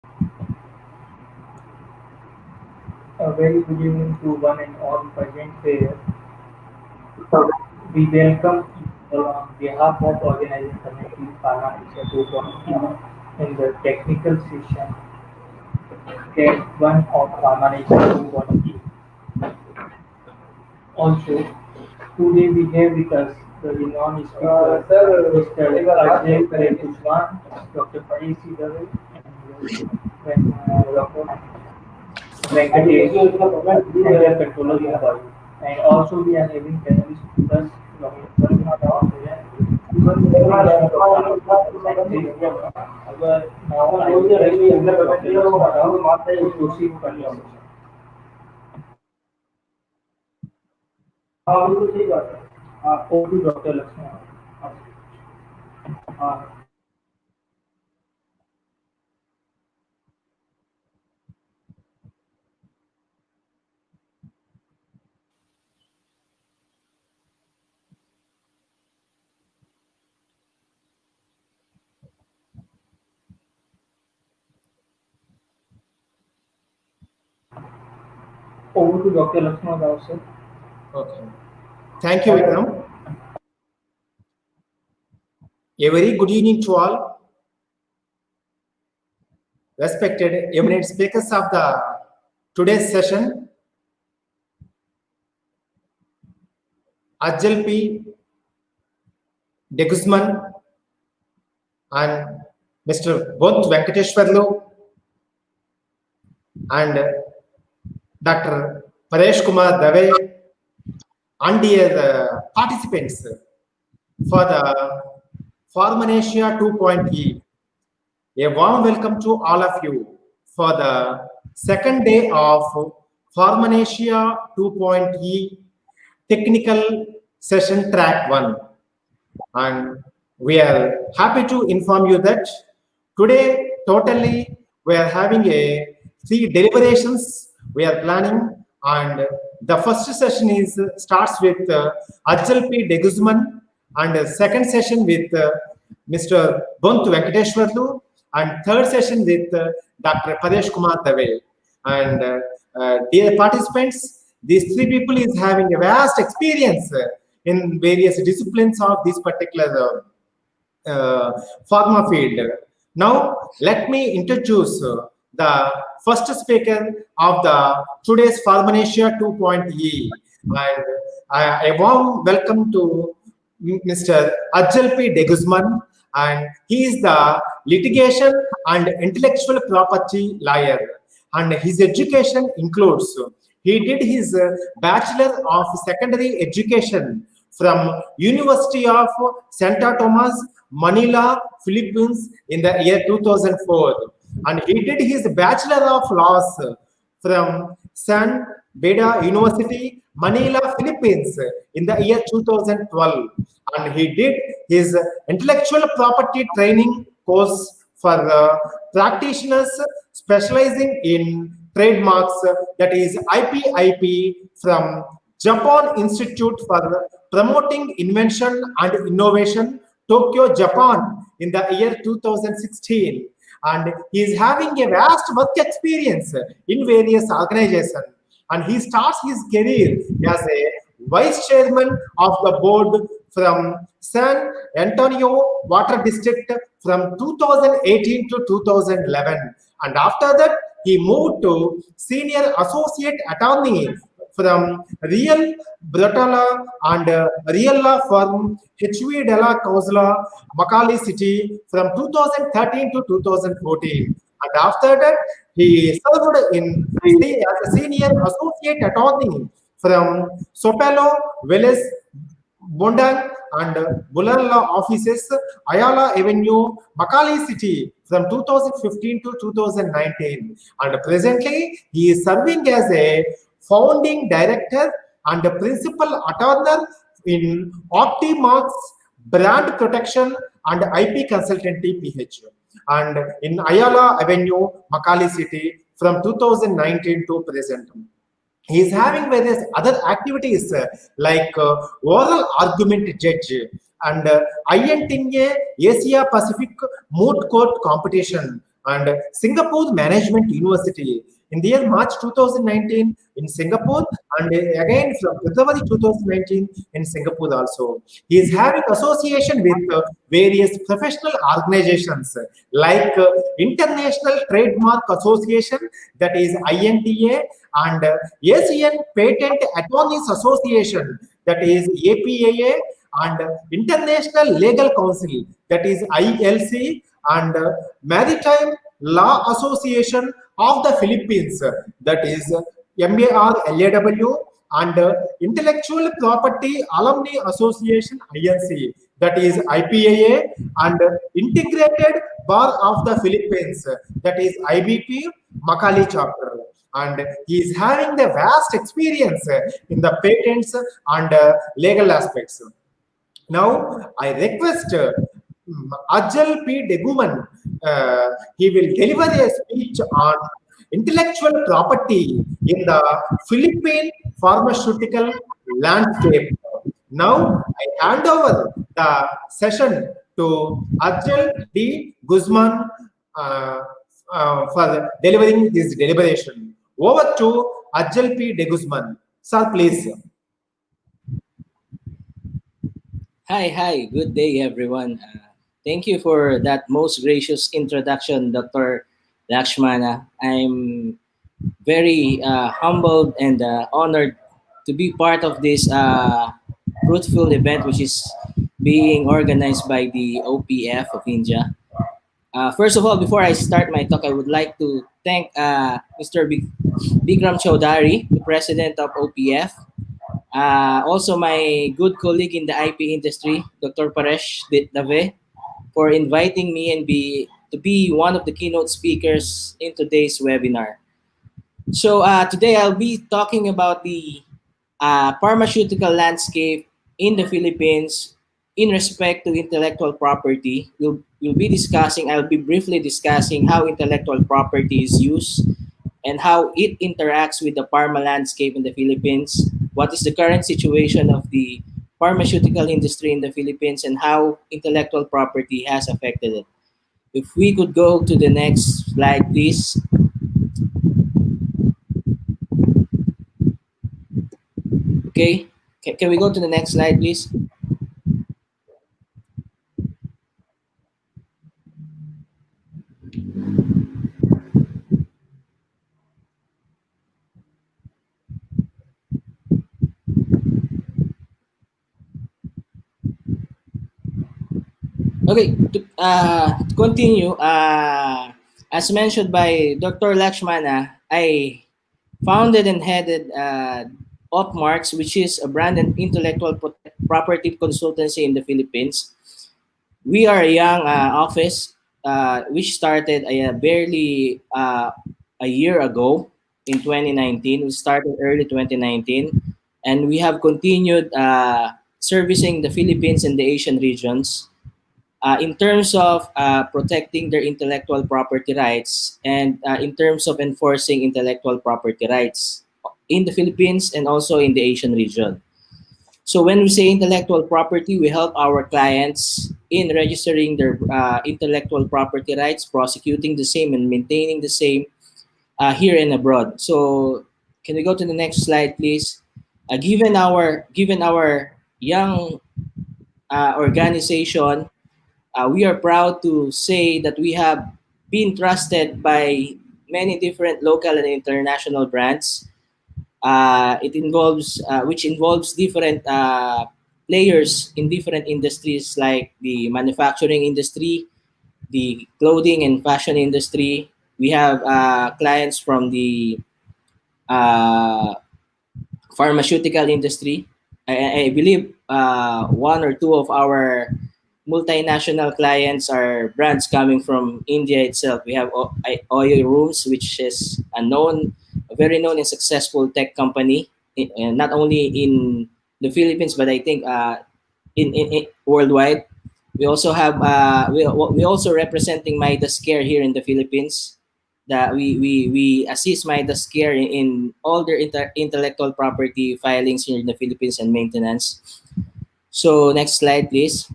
A very good evening to one and all present here. We welcome you all on behalf of organizing committee Pharmanecia 2.E in the technical session Get 1 of Pharmanecia 2.E. Also, today we have with us the renowned speaker Mr. Arjel Guzman, Dr. Paresh and Venkatesh, Area Controller Mobile. And also we are having panelists with us from Banoth. Now I would like to proceed further. Over to Dr. Lakshman. Over to Dr. Lakshman Rao, sir. Okay. Thank you, Vikram. A very good evening to all. Respected eminent speakers of the today's session, Arjel de Guzman and Mr. Banoth Venkateshwarlu and Dr. Paresh Kumar Dave and dear participants for the Pharmanecia 2.E. A warm welcome to all of you for the second day of Pharmanecia 2.E technical session track 1. And we are happy to inform you that today totally we are having 3 deliberations we are planning, and the first session starts with Arjel de Guzman, and the second session with Mr. Banoth Venkateshwarlu, and third session with Dr. Paresh Kumar Dave. And dear participants, these 3 people is having a vast experience in various disciplines of this particular pharma field. Now, let me introduce the first speaker of the today's Pharmanecia 2.E, and a warm welcome to Mr. Arjel de Guzman, and he is the litigation and intellectual property lawyer, and his education includes he did his Bachelor of Secondary Education from University of Santa Thomas, Manila, Philippines in the year 2004. And he did his Bachelor of Laws from San Beda University, Manila, Philippines in the year 2012. And he did his intellectual property training course for practitioners specializing in trademarks, that is IPIP, from Japan Institute for Promoting Invention and Innovation, Tokyo, Japan in the year 2016. And he is having a vast work experience in various organizations. And he starts his career as a vice chairman of the board from San Antonio Water District from 2018 to 2011. And after that, he moved to senior associate attorney from Real Brotala and Real Law firm HV Della Causla, Makali City from 2013 to 2014. And after that, he served as a senior associate attorney from Sopelo, Veles, Bondan and Bulala offices, Ayala Avenue, Makali City from 2015 to 2019. And presently, he is serving as a founding director and the principal attorney in Optimarks Brand Protection and IP Consultancy PH, and in Ayala Avenue, Makali City from 2019 to present. He is having various other activities like oral argument judge and INTA Asia Pacific Moot Court competition and Singapore Management University in the year March 2019 in Singapore, and again from February 2019 in Singapore also. He is having association with various professional organizations like International Trademark Association, that is INTA, and ASEAN Patent Attorneys Association, that is APAA, and International Legal Council, that is ILC, and Maritime Law Association of the Philippines, that is MARLAW, and Intellectual Property Alumni Association INC, that is IPAA, and Integrated Bar of the Philippines, that is IBP Makali chapter. And he is having the vast experience in the patents and legal aspects. Now, I request Arjel P. Deguman. He will deliver a speech on intellectual property in the Philippine pharmaceutical landscape. Now, I hand over the session to Arjel D. Guzman uh, for delivering this deliberation. Over to Arjel P. De Guzman. Sir, please. Hi, good day, everyone. Thank you for that most gracious introduction, Dr. Lakshmana. I'm very humbled and honored to be part of this fruitful event, which is being organized by the OPF of India. First of all, before I start my talk, I would like to thank Mr. Bikram Chaudhary, the president of OPF, also, my good colleague in the IP industry, Dr. Paresh Dave, for inviting me and to be one of the keynote speakers in today's webinar. So today I'll be talking about the pharmaceutical landscape in the Philippines in respect to intellectual property. I'll be briefly discussing how intellectual property is used and how it interacts with the pharma landscape in the Philippines, what is the current situation of the pharmaceutical industry in the Philippines, and how intellectual property has affected it. If we could go to the next slide, please. Okay, can we go to the next slide, please? Okay, to continue, as mentioned by Dr. Lakshmana, I founded and headed Opmarks, which is a brand and intellectual property consultancy in the Philippines. We are a young office which started barely a year ago in 2019. We started early 2019, and we have continued servicing the Philippines and the Asian regions in terms of protecting their intellectual property rights and in terms of enforcing intellectual property rights in the Philippines and also in the Asian region. So when we say intellectual property, we help our clients in registering their intellectual property rights, prosecuting the same and maintaining the same here and abroad. So can we go to the next slide, please? Given our young organization, we are proud to say that we have been trusted by many different local and international brands. Which involves different players in different industries like the manufacturing industry, the clothing and fashion industry. We have clients from the uh, pharmaceutical industry. I believe one or two of our multinational clients are brands coming from India itself. We have Oil Rooms, which is a very known and successful tech company, not only in the Philippines, but I think in worldwide. We also have we also representing Midas Care here in the Philippines. That we assist Midas Care in all their intellectual property filings here in the Philippines and maintenance. So next slide, please.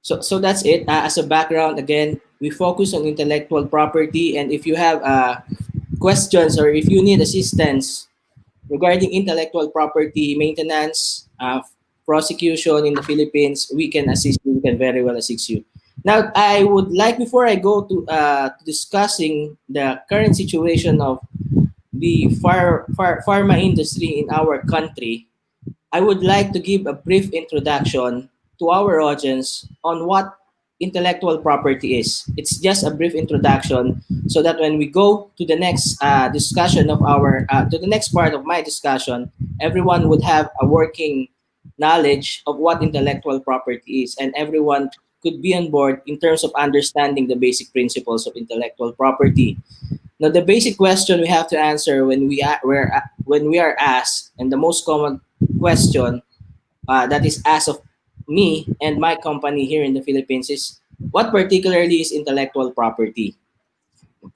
So that's it. As a background, again, we focus on intellectual property. And if you have questions or if you need assistance regarding intellectual property maintenance, prosecution in the Philippines, we can assist you. We can very well assist you. Now, I would like, before I go to discussing the current situation of the pharma industry in our country, I would like to give a brief introduction to our audience on what intellectual property is. It's just a brief introduction so that when we go to the next discussion of to the next part of my discussion, everyone would have a working knowledge of what intellectual property is, and everyone could be on board in terms of understanding the basic principles of intellectual property. Now, the basic question we have to answer when we are asked, and the most common question that is asked of me and my company here in the Philippines is, what particularly is intellectual property?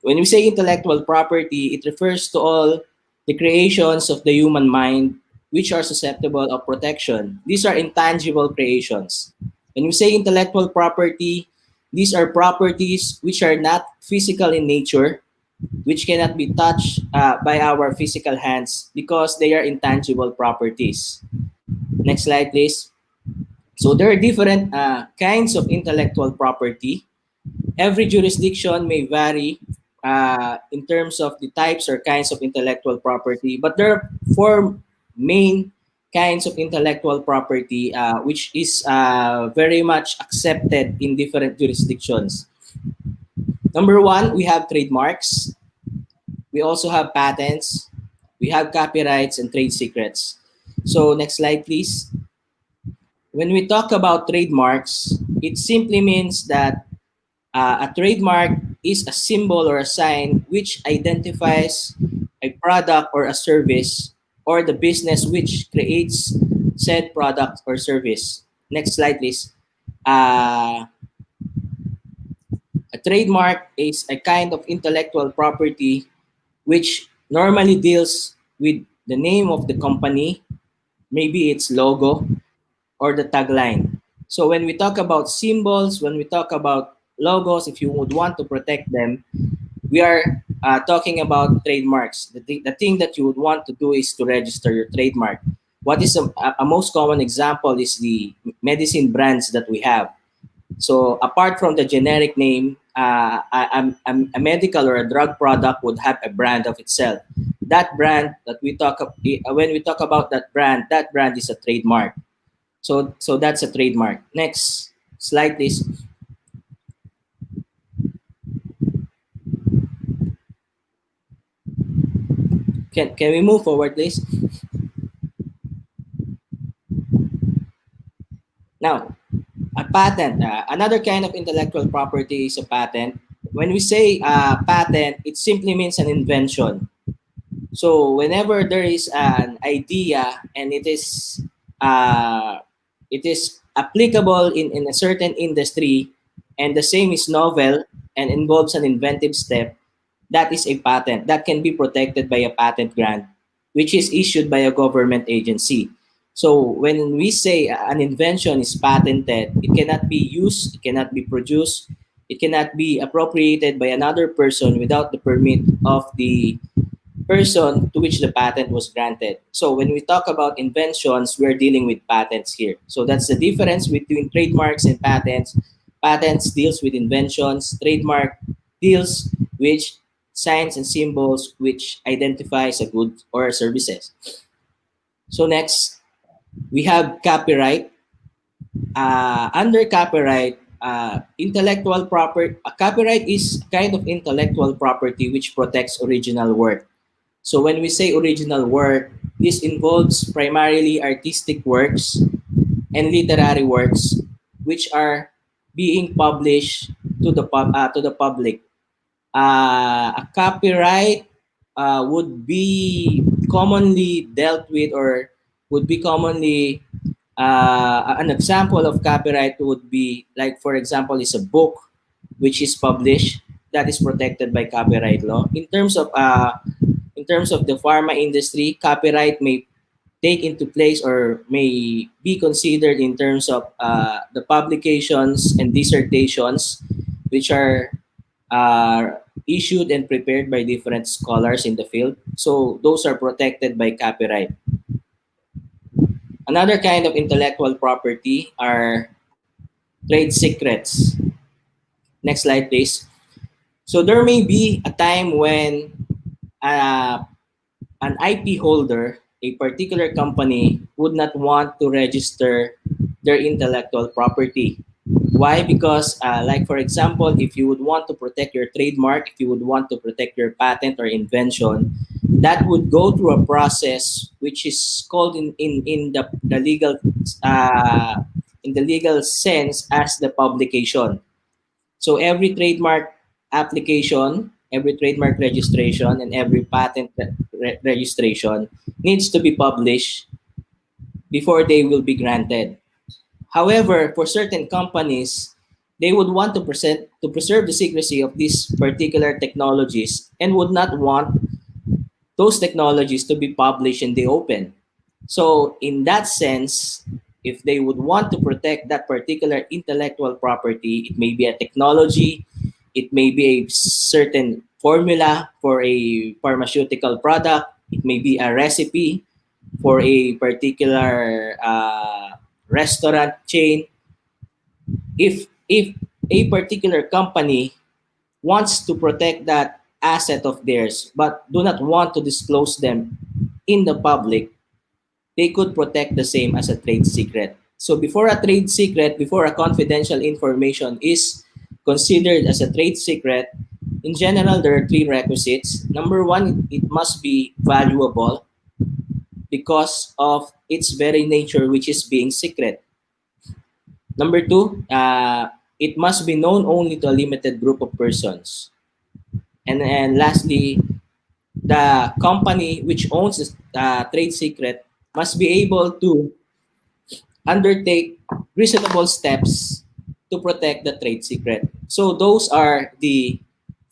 When we say intellectual property, it refers to all the creations of the human mind which are susceptible of protection. These are intangible creations. When we say intellectual property, these are properties which are not physical in nature, which cannot be touched by our physical hands because they are intangible properties. Next slide, please. So there are different kinds of intellectual property. Every jurisdiction may vary in terms of the types or kinds of intellectual property, but there are four main kinds of intellectual property which is very much accepted in different jurisdictions. Number one, we have trademarks. We also have patents. We have copyrights and trade secrets. So next slide, please. When we talk about trademarks, it simply means that a trademark is a symbol or a sign which identifies a product or a service or the business which creates said product or service. Next slide, please. A trademark is a kind of intellectual property which normally deals with the name of the company, maybe its logo, or the tagline. So when we talk about symbols, when we talk about logos, if you would want to protect them, we are talking about trademarks. The thing that you would want to do is to register your trademark. What is a most common example is the medicine brands that we have. So apart from the generic name, a medical or a drug product would have a brand of itself. That brand that when we talk about that brand is a trademark. So that's a trademark. Next slide, please. Can we move forward, please? Now, a patent. Another kind of intellectual property is a patent. When we say patent, it simply means an invention. So whenever there is an idea and it is applicable in a certain industry, and the same is novel and involves an inventive step, that is a patent that can be protected by a patent grant, which is issued by a government agency. So when we say an invention is patented, it cannot be used, it cannot be produced, it cannot be appropriated by another person without the permit of the person to which the patent was granted. So when we talk about inventions, we're dealing with patents here. So that's the difference between trademarks and patents. Patents deals with inventions, trademark deals with signs and symbols which identifies a good or services. So next, we have copyright. Under copyright, copyright is a kind of intellectual property which protects original work. So when we say original work, this involves primarily artistic works and literary works which are being published to the public. A copyright would be commonly dealt with, or would be commonly an example of copyright would be, like, for example, is a book which is published that is protected by copyright law. In terms of the pharma industry, copyright may take into place or may be considered in terms of the publications and dissertations which are uh, issued and prepared by different scholars in the field. So those are protected by copyright. Another kind of intellectual property are trade secrets. Next slide, please. So there may be a time when uh, an IP holder, a particular company, would not want to register their intellectual property. Why? Because, like for example, if you would want to protect your trademark, if you would want to protect your patent or invention, that would go through a process which is called in the legal in the legal sense as the publication. So every trademark application, every trademark registration, and every patent registration needs to be published before they will be granted. However, for certain companies, they would want to preserve the secrecy of these particular technologies and would not want those technologies to be published in the open. So, in that sense, if they would want to protect that particular intellectual property, it may be a technology, it may be a certain formula for a pharmaceutical product, it may be a recipe for a particular restaurant chain. If a particular company wants to protect that asset of theirs but do not want to disclose them in the public, they could protect the same as a trade secret. So before a trade secret, before a confidential information is considered as a trade secret, in general, there are three requisites. Number one, it must be valuable because of its very nature, which is being secret. Number two, it must be known only to a limited group of persons. And lastly, the company which owns the trade secret must be able to undertake reasonable steps to protect the trade secret. So those are the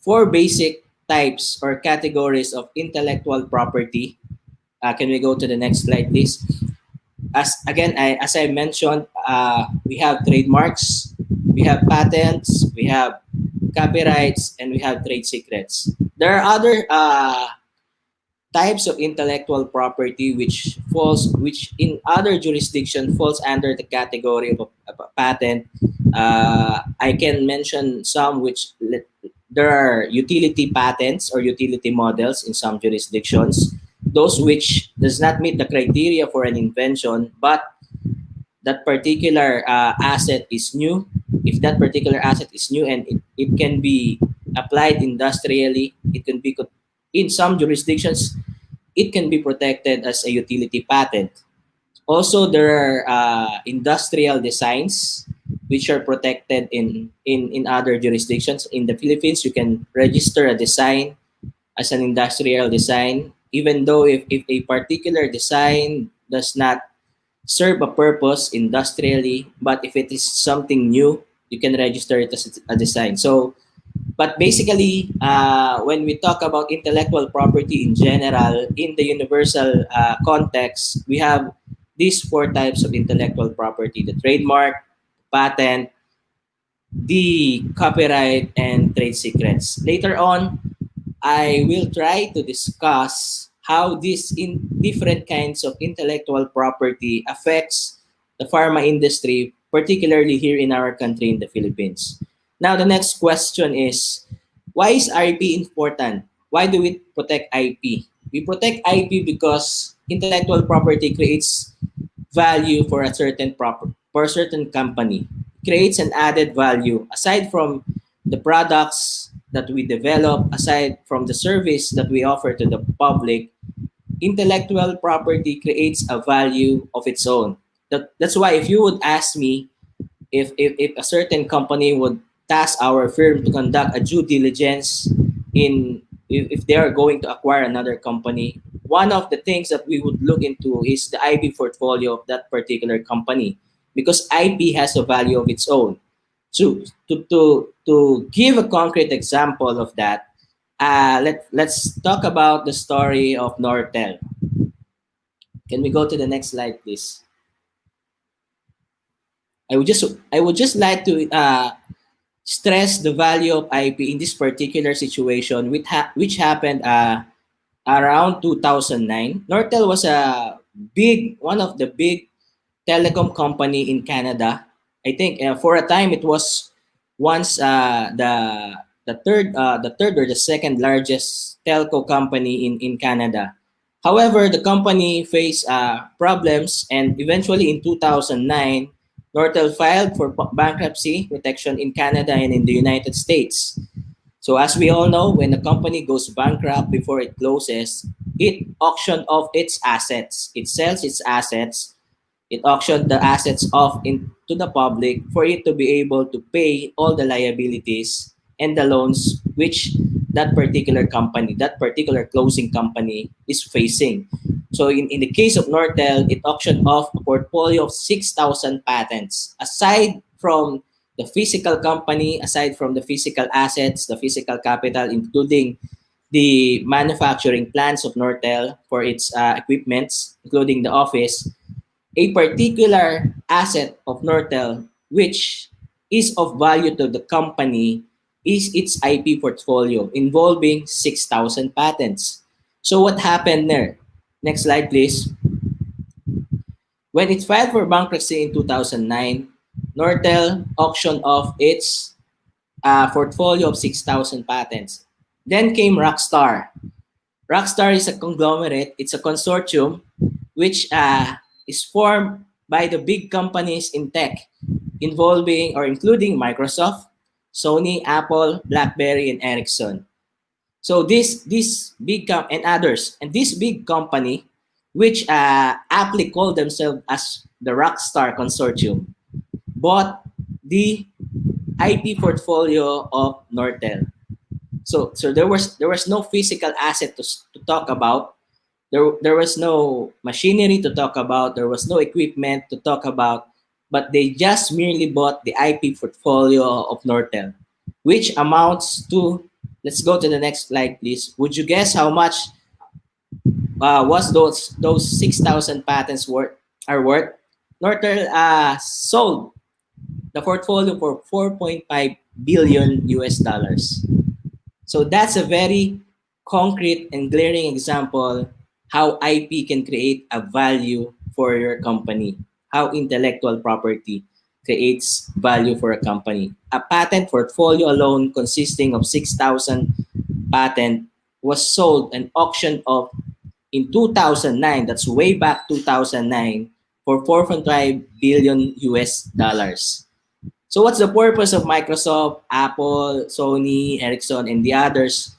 four basic types or categories of intellectual property. Can we go to the next slide, please? As I mentioned, we have trademarks, we have patents, we have copyrights, and we have trade secrets. There are other types of intellectual property which in other jurisdiction falls under the category of a patent. I can mention some there are utility patents or utility models in some jurisdictions, those which does not meet the criteria for an invention, but that particular asset is new. If that particular asset is new and it can be applied industrially, it can be in some jurisdictions it can be protected as a utility patent. Also, there are industrial designs which are protected in other jurisdictions. In the Philippines, you can register a design as an industrial design, even though if a particular design does not serve a purpose industrially, but if it is something new, you can register it as a design. So but basically, when we talk about intellectual property in general, in the universal context, we have these four types of intellectual property: the trademark, patent, the copyright, and trade secrets. Later on, I will try to discuss how these in different kinds of intellectual property affects the pharma industry, particularly here in our country in the Philippines. Now, the next question is, why is IP important? Why do we protect IP? We protect IP because intellectual property creates value for for a certain company. Creates an added value aside from the products that we develop, aside from the service that we offer to the public. Intellectual property creates a value of its own. That's why if you would ask me if a certain company would task our firm to conduct a due diligence in if they are going to acquire another company, one of the things that we would look into is the IP portfolio of that particular company because IP has a value of its own. So to give a concrete example of that, let's talk about the story of Nortel. Can we go to the next slide, please? I would just like to stress the value of IP in this particular situation, which happened around 2009. Nortel was one of the big telecom company in Canada. I think for a time it was once the third or the second largest telco company in Canada. However, the company faced problems, and eventually in 2009, Nortel filed for bankruptcy protection in Canada and in the United States. So as we all know, when a company goes bankrupt before it closes, it auctions off its assets. It sells its assets. It auctioned the assets off into the public for it to be able to pay all the liabilities and the loans which that particular closing company is facing. So in the case of Nortel, it auctioned off a portfolio of 6,000 patents. Aside from the physical assets, the physical capital, including the manufacturing plants of Nortel for its equipments, including the office, a particular asset of Nortel, which is of value to the company, is its IP portfolio involving 6,000 patents. So what happened there? Next slide, please. When it filed for bankruptcy in 2009, Nortel auctioned off its portfolio of 6,000 patents. Then came Rockstar. Rockstar is a conglomerate, it's a consortium which is formed by the big companies in tech involving or including Microsoft, Sony, Apple, BlackBerry, and Ericsson. So and others, and this big company, which aptly call themselves as the Rockstar Consortium, bought the IP portfolio of Nortel. So there was no physical asset to talk about. There was no machinery to talk about. There was no equipment to talk about. But they just merely bought the IP portfolio of Nortel, which amounts to, let's go to the next slide, please. Would you guess how much was those 6,000 patents worth? Nortel sold the portfolio for 4.5 billion US dollars. So that's a very concrete and glaring example how IP can create a value for your company, how intellectual property creates value for a company. A patent portfolio alone consisting of 6,000 patents was sold and auctioned off in 2009, that's way back 2009, for 4.5 billion US dollars. So what's the purpose of Microsoft, Apple, Sony, Ericsson, and the others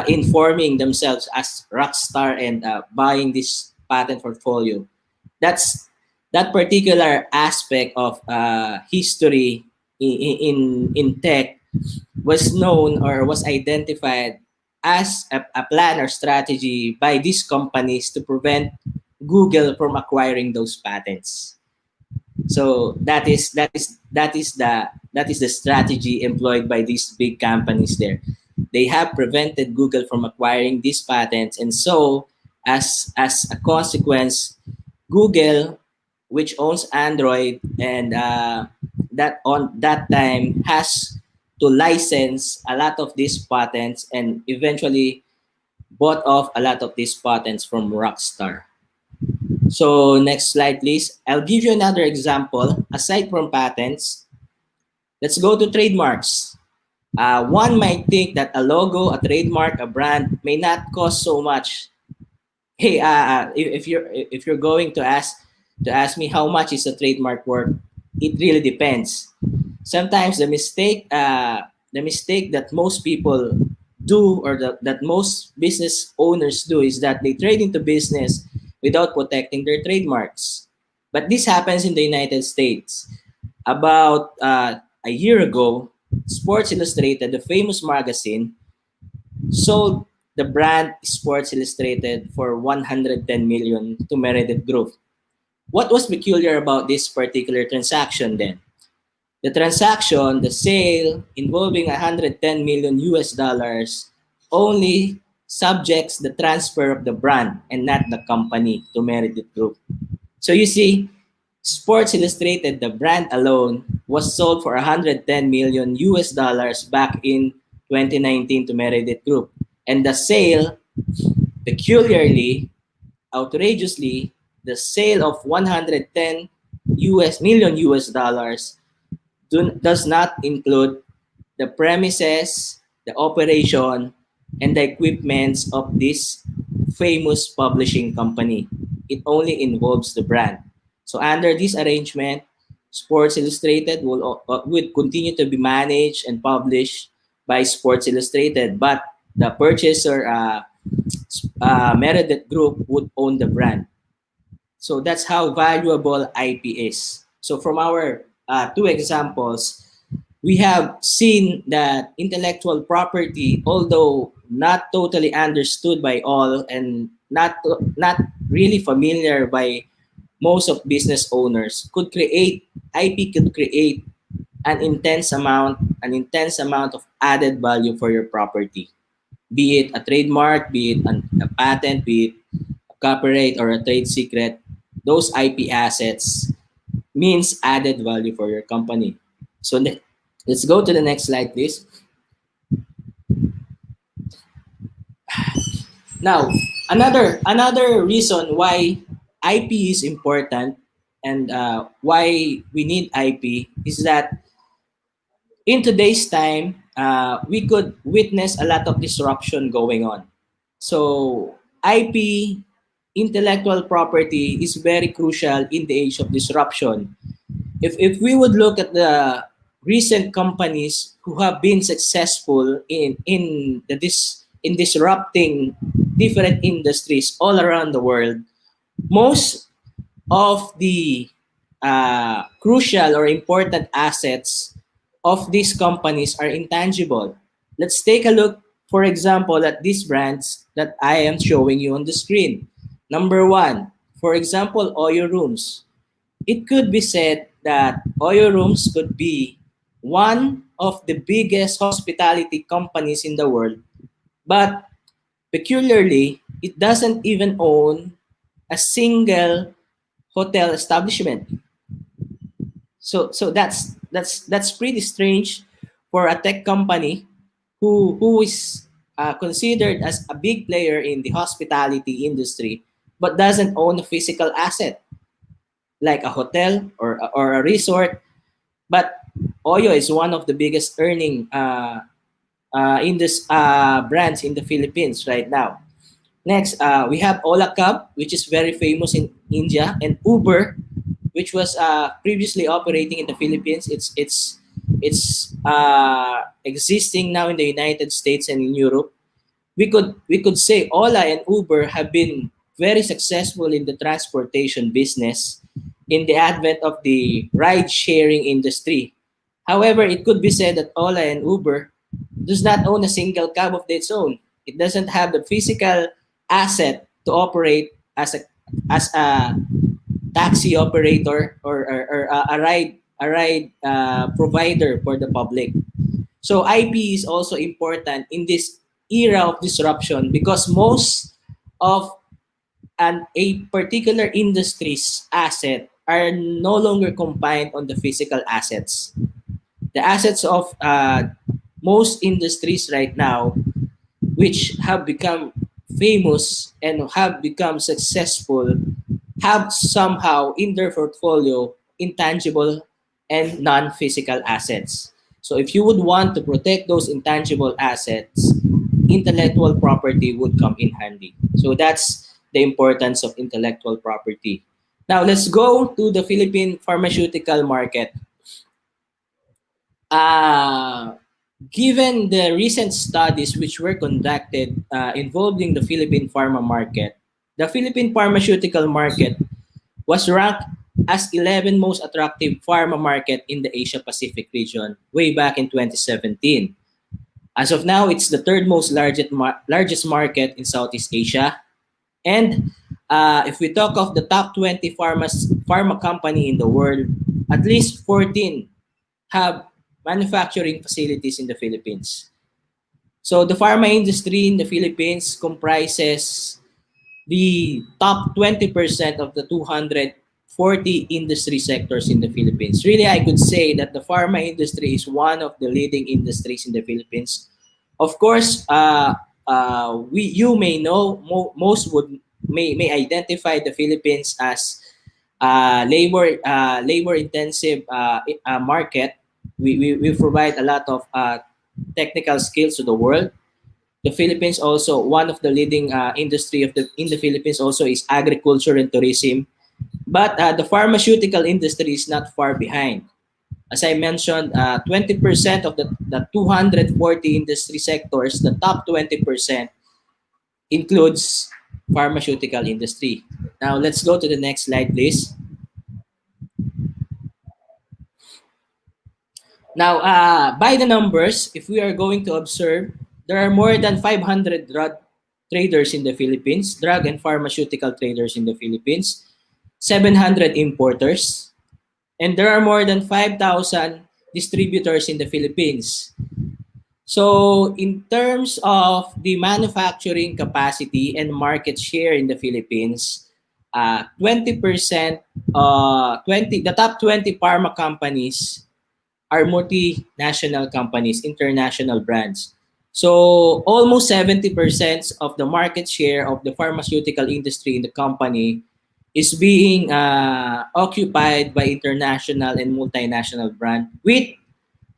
informing themselves as Rockstar and buying this patent portfolio? That's that particular aspect of history in tech was known or was identified as a plan or strategy by these companies to prevent Google from acquiring those patents. So that is the strategy employed by these big companies there. They have prevented Google from acquiring these patents, and so as a consequence, Google, which owns Android, and that on that time has to license a lot of these patents and eventually bought off a lot of these patents from Rockstar. So next slide, please. I'll give you another example. Aside from patents, let's go to trademarks. One might think that a logo, a trademark, a brand may not cost so much. Hey, if you're going to ask me how much is a trademark worth, it really depends. Sometimes the mistake that most people do, or that most business owners do, is that they trade into business without protecting their trademarks. But this happens in the United States. About a year ago, Sports Illustrated, the famous magazine, sold the brand Sports Illustrated for 110 million to Meredith Group. What was peculiar about this particular transaction then? The transaction, the sale involving 110 million US dollars, only subjects the transfer of the brand and not the company to Meredith Group. So you see, Sports Illustrated, the brand alone, was sold for 110 million US dollars back in 2019 to Meredith Group. And the sale, peculiarly, outrageously, the sale of 110 US dollars does not include the premises, the operation, and the equipments of this famous publishing company. It only involves the brand. So under this arrangement, Sports Illustrated would continue to be managed and published by Sports Illustrated, but the purchaser, Meredith Group, would own the brand. So that's how valuable IP is. So from our two examples, we have seen that intellectual property, although not totally understood by all and not really familiar by most of business owners, could create IP could create an intense amount of added value for your property, be it a trademark, be it a patent, be it a copyright or a trade secret. Those IP assets means added value for your company. So let's go to the next slide, please. Now, another reason why IP is important and why we need IP is that in today's time, we could witness a lot of disruption going on. So IP, intellectual property, is very crucial in the age of disruption. If we would look at the recent companies who have been successful in disrupting different industries all around the world, most of the crucial or important assets of these companies are intangible. Let's take a look, for example, at these brands that I am showing you on the screen. Number one, for example, Oyo Rooms. It could be said that Oyo Rooms could be one of the biggest hospitality companies in the world, but peculiarly, it doesn't even own a single hotel establishment. So that's pretty strange for a tech company who is considered as a big player in the hospitality industry, but doesn't own a physical asset like a hotel or a resort. But Oyo is one of the biggest earning in this brands in the Philippines right now. Next, we have Ola Cab, which is very famous in India, and Uber, which was previously operating in the Philippines. It's existing now in the United States and in Europe. We could say Ola and Uber have been very successful in the transportation business in the advent of the ride sharing industry. However, it could be said that Ola and Uber does not own a single cab of its own. It doesn't have the physical asset to operate as a taxi operator or a ride provider for the public. So IP is also important in this era of disruption because most of a particular industry's asset are no longer confined on the physical assets. The assets of most industries right now, which have become famous and have become successful, have somehow in their portfolio intangible and non-physical assets. So if you would want to protect those intangible assets, intellectual property would come in handy. So that's the importance of intellectual property. Now let's go to the Philippine pharmaceutical market. Uh, Given the recent studies which were conducted involving the Philippine pharma market, the Philippine pharmaceutical market was ranked as 11 most attractive pharma market in the Asia Pacific region way back in 2017. As of now, it's the third most largest market in Southeast Asia. And if we talk of the top 20 pharma company in the world, at least 14 have manufacturing facilities in the Philippines. So the pharma industry in the Philippines comprises the top 20% of the 200 40 industry sectors in the Philippines. Really, I could say that the pharma industry is one of the leading industries in the Philippines. Of course, you may know, most may identify the Philippines as labor intensive market. We provide a lot of technical skills to the world. The Philippines also, one of the leading industry in the Philippines also is agriculture and tourism. But the pharmaceutical industry is not far behind. As I mentioned, 20% of the 240 industry sectors, the top 20% includes pharmaceutical industry. Now let's go to the next slide, please. Now, by the numbers, if we are going to observe, there are more than 500 drug traders in the Philippines, drug and pharmaceutical traders in the Philippines, 700 importers, and there are more than 5,000 distributors in the Philippines. So, in terms of the manufacturing capacity and market share in the Philippines, 20%, 20 the top 20 pharma companies are multinational companies, international brands. So almost 70% of the market share of the pharmaceutical industry in the company is being occupied by international and multinational brand, with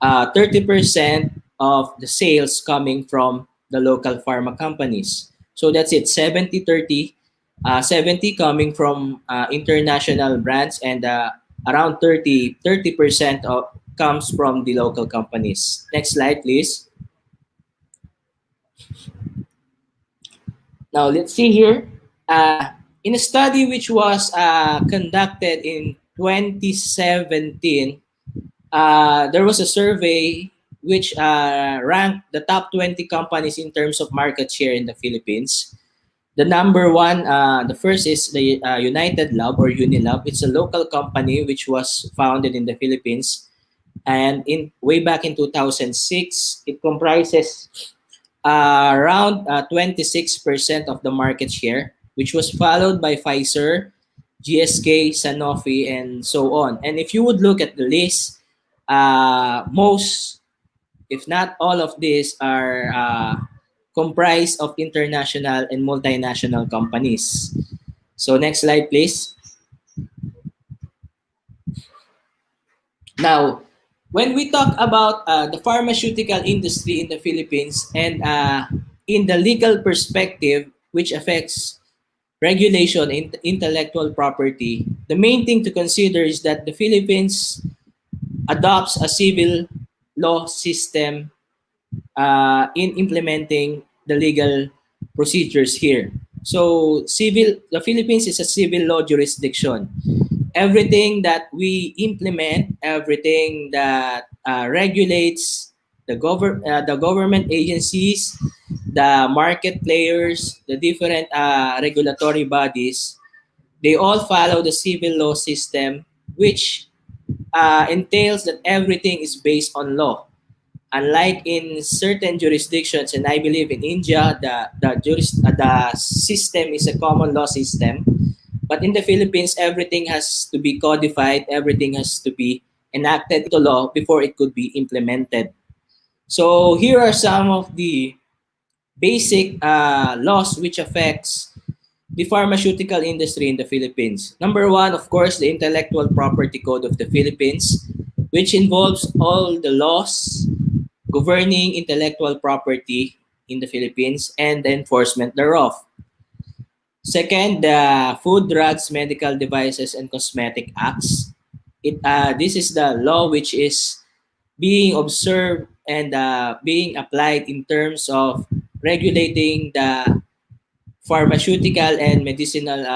30% of the sales coming from the local pharma companies. So that's it, 70-30, 70 coming from international brands, and around 30% of comes from the local companies. Next slide, please. Now, let's see here. In a study which was conducted in 2017, there was a survey which ranked the top 20 companies in terms of market share in the Philippines. The number one, the first is the United Lab or Unilab. It's a local company which was founded in the Philippines. And in way back in 2006, it comprises around 26% of the market share, which was followed by Pfizer, GSK, Sanofi, and so on. And if you would look at the list, most, if not all of these, are comprised of international and multinational companies. So next slide, please. Now, when we talk about the pharmaceutical industry in the Philippines and in the legal perspective, which affects regulation and intellectual property, the main thing to consider is that the Philippines adopts a civil law system in implementing the legal procedures here. So, the Philippines is a civil law jurisdiction. Everything that we implement, everything that regulates the government agencies, the market players, the different regulatory bodies, they all follow the civil law system, which entails that everything is based on law. Unlike in certain jurisdictions, and I believe in India, the system is a common law system. But in the Philippines, everything has to be codified, everything has to be enacted into law before it could be implemented. So here are some of the basic laws which affects the pharmaceutical industry in the Philippines. Number one, of course, the Intellectual Property Code of the Philippines, which involves all the laws governing intellectual property in the Philippines and the enforcement thereof. Second, the Food, Drugs, Medical Devices, and Cosmetic Acts. This is the law which is being observed and being applied in terms of regulating the pharmaceutical and medicinal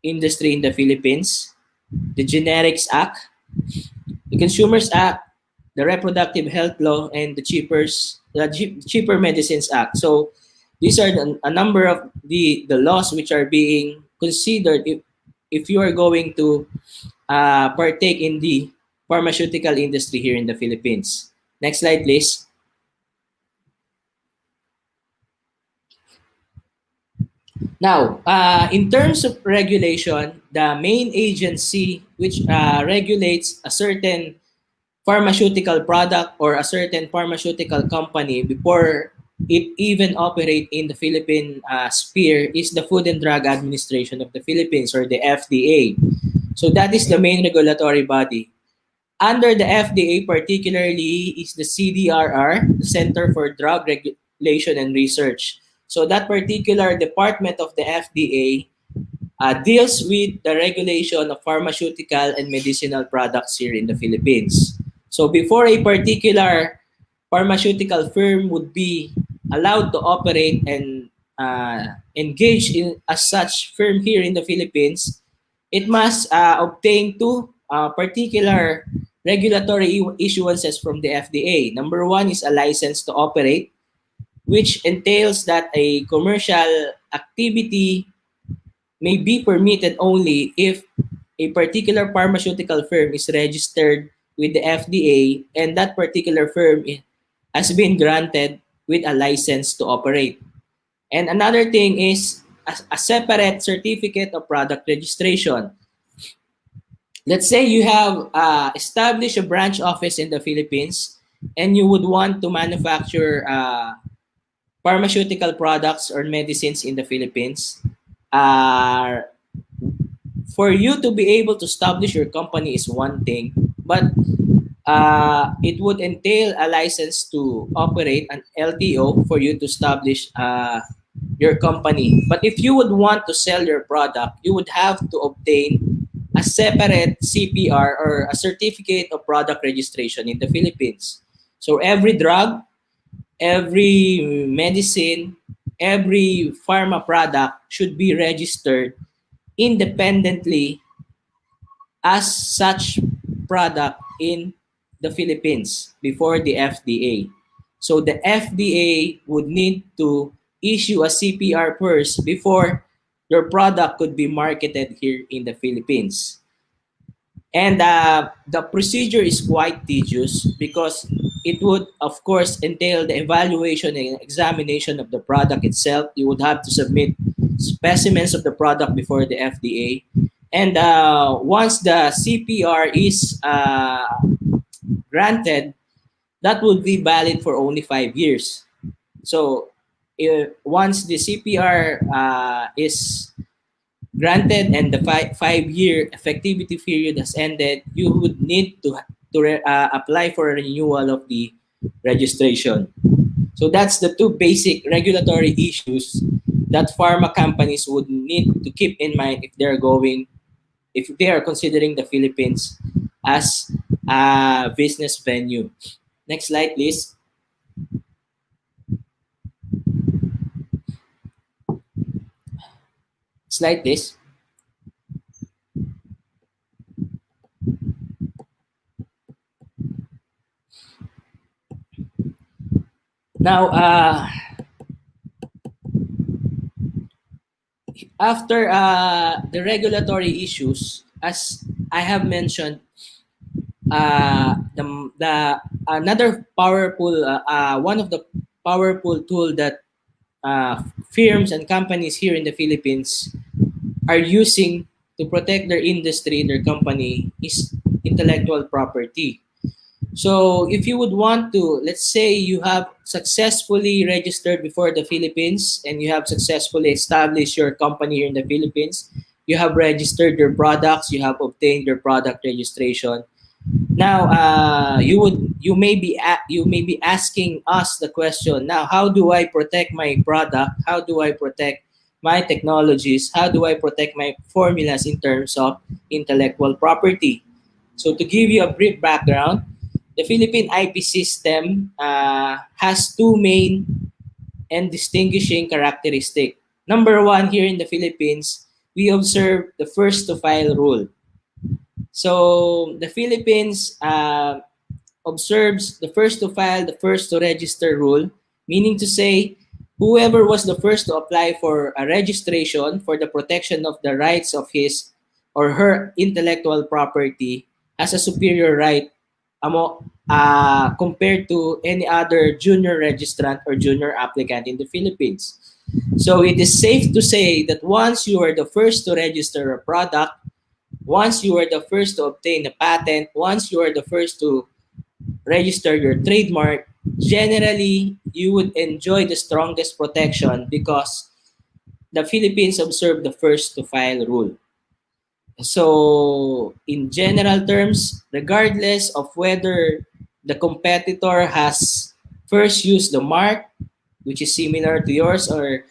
industry in the Philippines. The Generics Act, the Consumers Act, the Reproductive Health Law, and the Cheaper Medicines Act. So these are a number of the laws which are being considered if you are going to partake in the pharmaceutical industry here in the Philippines. Next slide, please. Now, in terms of regulation, the main agency which regulates a certain pharmaceutical product or a certain pharmaceutical company before it even operate in the Philippine sphere is the Food and Drug Administration of the Philippines, or the FDA. So that is the main regulatory body. Under the FDA particularly is the CDRR, the Center for Drug Regulation and Research. So that particular department of the FDA deals with the regulation of pharmaceutical and medicinal products here in the Philippines. So before a particular pharmaceutical firm would be allowed to operate and engage in as such firm here in the Philippines, it must obtain two particular regulatory issuances from the FDA. Number one is a license to operate, which entails that a commercial activity may be permitted only if a particular pharmaceutical firm is registered with the FDA and that particular firm has been granted with a license to operate. And another thing is a separate certificate of product registration. Let's say you have established a branch office in the Philippines and you would want to manufacture pharmaceutical products or medicines in the Philippines. Uh, for you to be able to establish your company is one thing, but it would entail a license to operate an LTO for you to establish your company. But if you would want to sell your product, you would have to obtain a separate CPR, or a certificate of product registration in the Philippines. So every drug, every medicine, every pharma product should be registered independently as such product in the Philippines before the FDA. So the FDA would need to issue a CPR first before your product could be marketed here in the Philippines. And the procedure is quite tedious because it would, of course, entail the evaluation and examination of the product itself. You would have to submit specimens of the product before the FDA. And once the CPR is granted, that would be valid for only 5 years. So once the CPR is granted and the 5 year effectivity period has ended, you would need to apply for a renewal of the registration. So that's the two basic regulatory issues that pharma companies would need to keep in mind if they are considering the Philippines as a business venue. Next slide, please. Slide, please. Now, after the regulatory issues, as I have mentioned, the another powerful one of the powerful tool that firms and companies here in the Philippines are using to protect their industry, their company, is intellectual property. So if you would want to, let's say you have successfully registered before the Philippines and you have successfully established your company here in the Philippines, you have registered your products, you have obtained your product registration. Now, you may be asking us the question. Now, how do I protect my product? How do I protect my technologies? How do I protect my formulas in terms of intellectual property? So, to give you a brief background, the Philippine IP system has two main and distinguishing characteristics. Number one, here in the Philippines, we observe the first to file rule. So the Philippines observes the first to file, the first to register rule, meaning to say whoever was the first to apply for a registration for the protection of the rights of his or her intellectual property has a superior right compared to any other junior registrant or junior applicant in the Philippines. So it is safe to say that once you are the first to register a product, once you are the first to obtain a patent, once you are the first to register your trademark, generally you would enjoy the strongest protection because the Philippines observe the first to file rule. So, in general terms, regardless of whether the competitor has first used the mark, which is similar to yours, or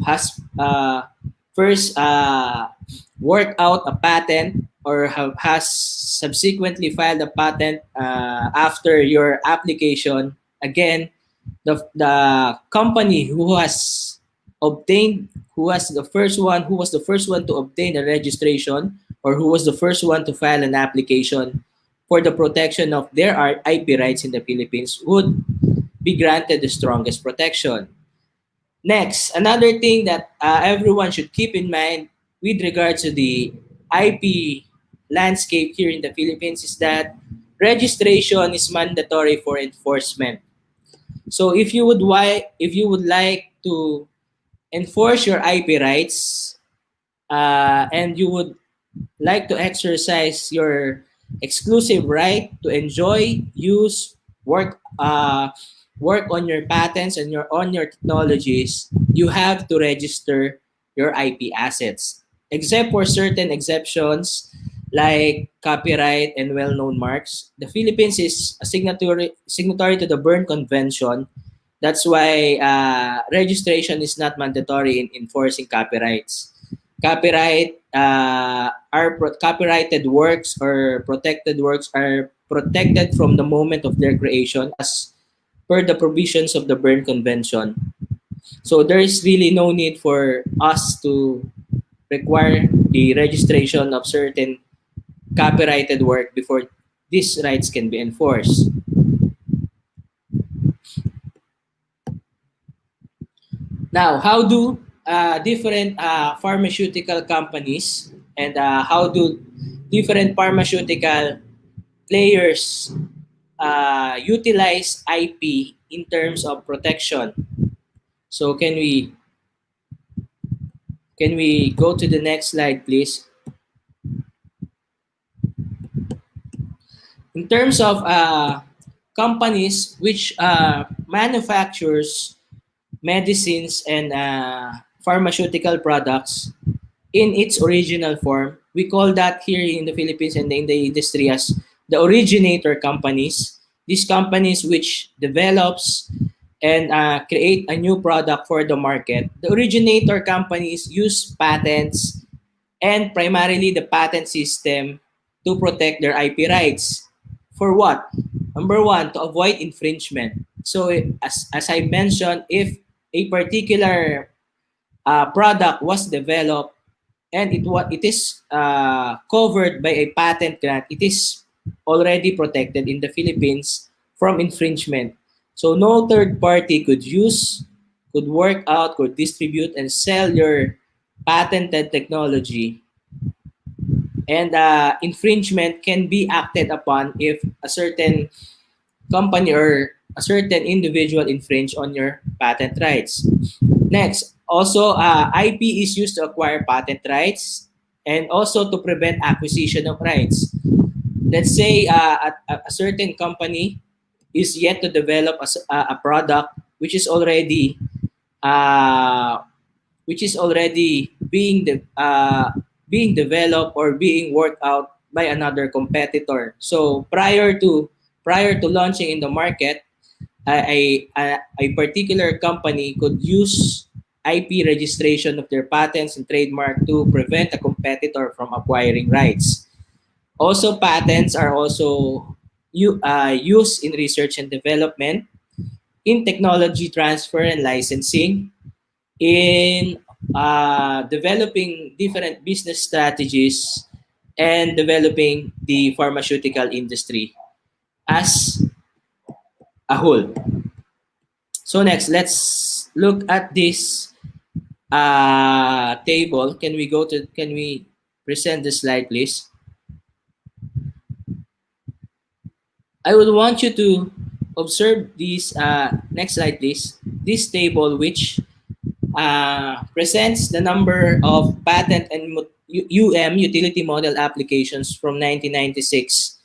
has first worked out a patent, or has subsequently filed a patent after your application, again, the company who has obtained, who was the first one to obtain a registration, or who was the first one to file an application for the protection of their IP rights in the Philippines would be granted the strongest protection. Next, another thing that everyone should keep in mind with regards to the IP landscape here in the Philippines is that registration is mandatory for enforcement. So if you would like to enforce your IP rights, and you would like to exercise your exclusive right to enjoy, use, work on your patents and on your technologies, you have to register your IP assets. Except for certain exceptions like copyright and well-known marks, the Philippines is a signatory to the Berne Convention. That's why registration is not mandatory in enforcing copyrights. Copyrighted works or protected works are protected from the moment of their creation as per the provisions of the Berne Convention. So there is really no need for us to require the registration of certain copyrighted work before these rights can be enforced. Now, how do different pharmaceutical companies and how do different pharmaceutical players utilize IP in terms of protection? So can we go to the next slide, please? In terms of companies which manufactures medicines and pharmaceutical products in its original form, we call that here in the Philippines and in the industry as the originator companies. These companies which develops and create a new product for the market. The originator companies use patents and primarily the patent system to protect their IP rights. For what? Number one, to avoid infringement. So as I mentioned, if a particular product was developed and it is covered by a patent grant, it is already protected in the Philippines from infringement. So no third party could use, could work out, could distribute and sell your patented technology. And infringement can be acted upon if a certain company or a certain individual infringe on your patent rights. Next, also IP is used to acquire patent rights and also to prevent acquisition of rights. Let's say a certain company is yet to develop a product uh, which is already being developed or being worked out by another competitor. So prior to launching in the market, a particular company could use IP registration of their patents and trademark to prevent a competitor from acquiring rights. Also, patents are also used in research and development, in technology transfer and licensing, in developing different business strategies, and developing the pharmaceutical industry as a whole. So next, let's look at this table. Can we present the slide, please? I would want you to observe this, next slide please, this table which presents the number of patent and utility model applications from 1996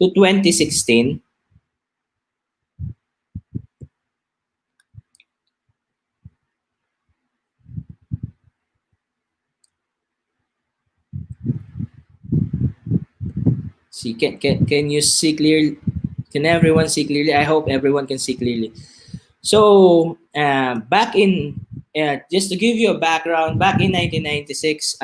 to 2016. See, can you see clearly? Can everyone see clearly? I hope everyone can see clearly. So, back in, just to give you a background, back in 1996,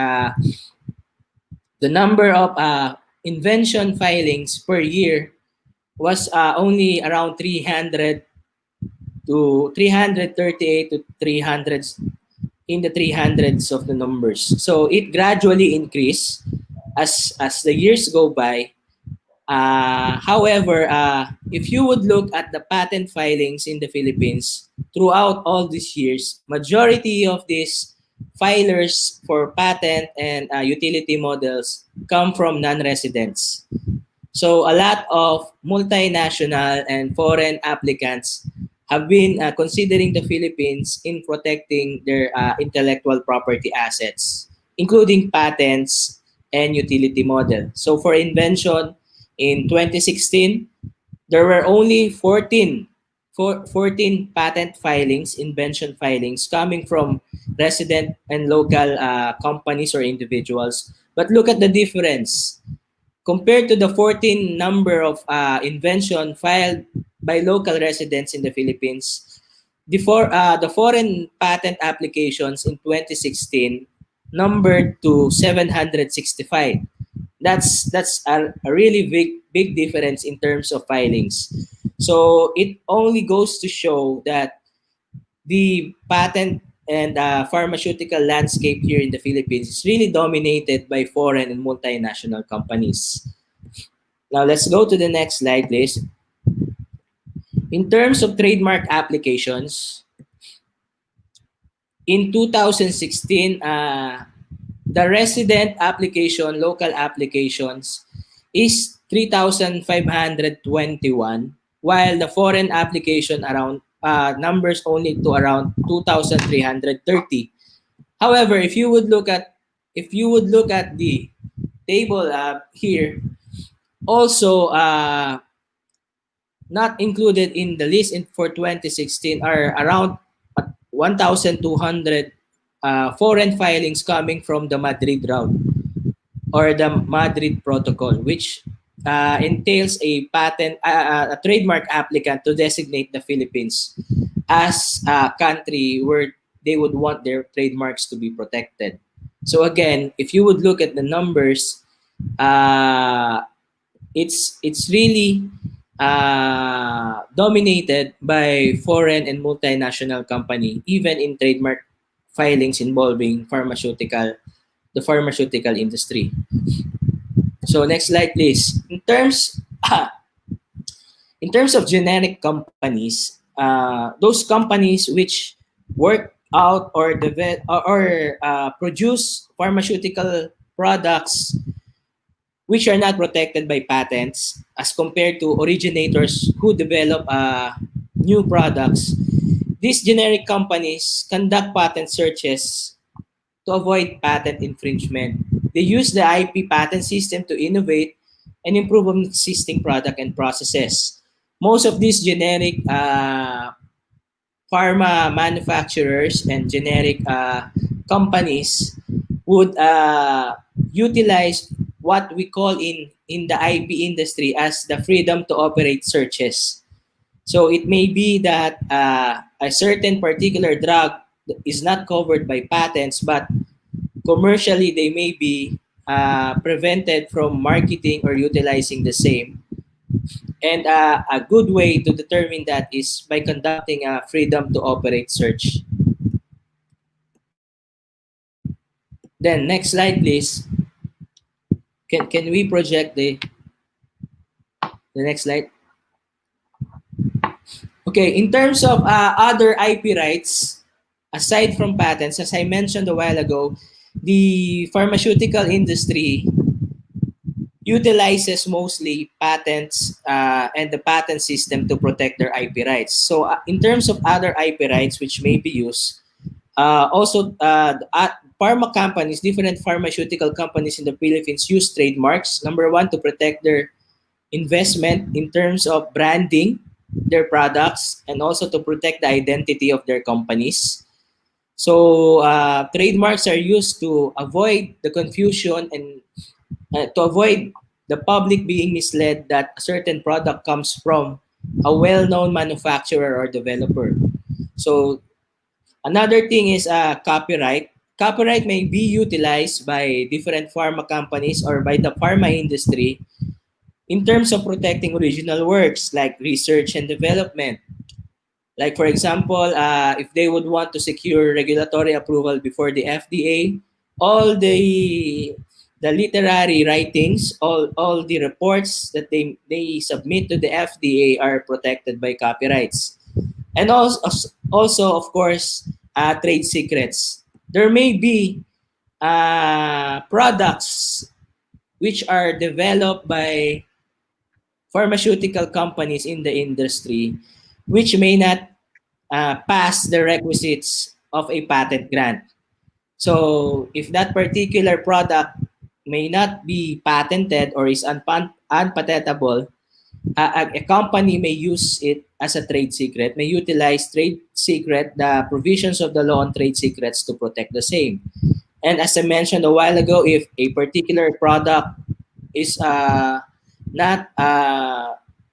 the number of invention filings per year was only around 300 to 338 to 300, in the 300s of the numbers. So it gradually increased as the years go by. However, if you would look at the patent filings in the Philippines throughout all these years, majority of these filers for patent and utility models come from non-residents. So a lot of multinational and foreign applicants have been considering the Philippines in protecting their intellectual property assets, including patents and utility model. So for invention, in 2016, there were only 14 patent filings, invention filings, coming from resident and local companies or individuals. But look at the difference. Compared to the 14 number of invention filed by local residents in the Philippines, the foreign patent applications in 2016 numbered to 765. That's a really big difference in terms of filings. So it only goes to show that the patent and pharmaceutical landscape here in the Philippines is really dominated by foreign and multinational companies. Now let's go to the next slide, please. In terms of trademark applications, in 2016, the resident application, local applications, is 3,521, while the foreign application around numbers only to around 2,330. However, if you would look at the table here, also not included in the list for 2016 are around 1,200 foreign filings coming from the Madrid route or the Madrid Protocol, which entails a patent, a trademark applicant to designate the Philippines as a country where they would want their trademarks to be protected. So again, if you would look at the numbers, it's really dominated by foreign and multinational company, even in trademark filings involving the pharmaceutical industry. So next slide, please. In terms of generic companies, those companies which work out or develop or produce pharmaceutical products which are not protected by patents as compared to originators who develop new products, these generic companies conduct patent searches to avoid patent infringement. They use the IP patent system to innovate and improve on existing product and processes. Most of these generic pharma manufacturers and generic companies would utilize what we call in the IP industry as the freedom to operate searches. So it may be that a certain particular drug is not covered by patents, but commercially they may be prevented from marketing or utilizing the same. And a good way to determine that is by conducting a freedom to operate search. Then next slide, please. Can we project the next slide? Okay, in terms of other IP rights, aside from patents, as I mentioned a while ago, the pharmaceutical industry utilizes mostly patents and the patent system to protect their IP rights. So in terms of other IP rights which may be used, pharma companies, different pharmaceutical companies in the Philippines use trademarks. Number one, to protect their investment in terms of branding their products and also to protect the identity of their companies. So trademarks are used to avoid the confusion and to avoid the public being misled that a certain product comes from a well-known manufacturer or developer. So another thing is copyright. Copyright may be utilized by different pharma companies or by the pharma industry in terms of protecting original works like research and development. Like for example, if they would want to secure regulatory approval before the FDA, all the literary writings, all the reports that they submit to the FDA are protected by copyrights. And also of course, trade secrets. There may be products which are developed by pharmaceutical companies in the industry which may not pass the requisites of a patent grant. So if that particular product may not be patented or is unpatentable, a company may use it as a trade secret, may utilize trade secret, the provisions of the law on trade secrets to protect the same. And as I mentioned a while ago, if a particular product is not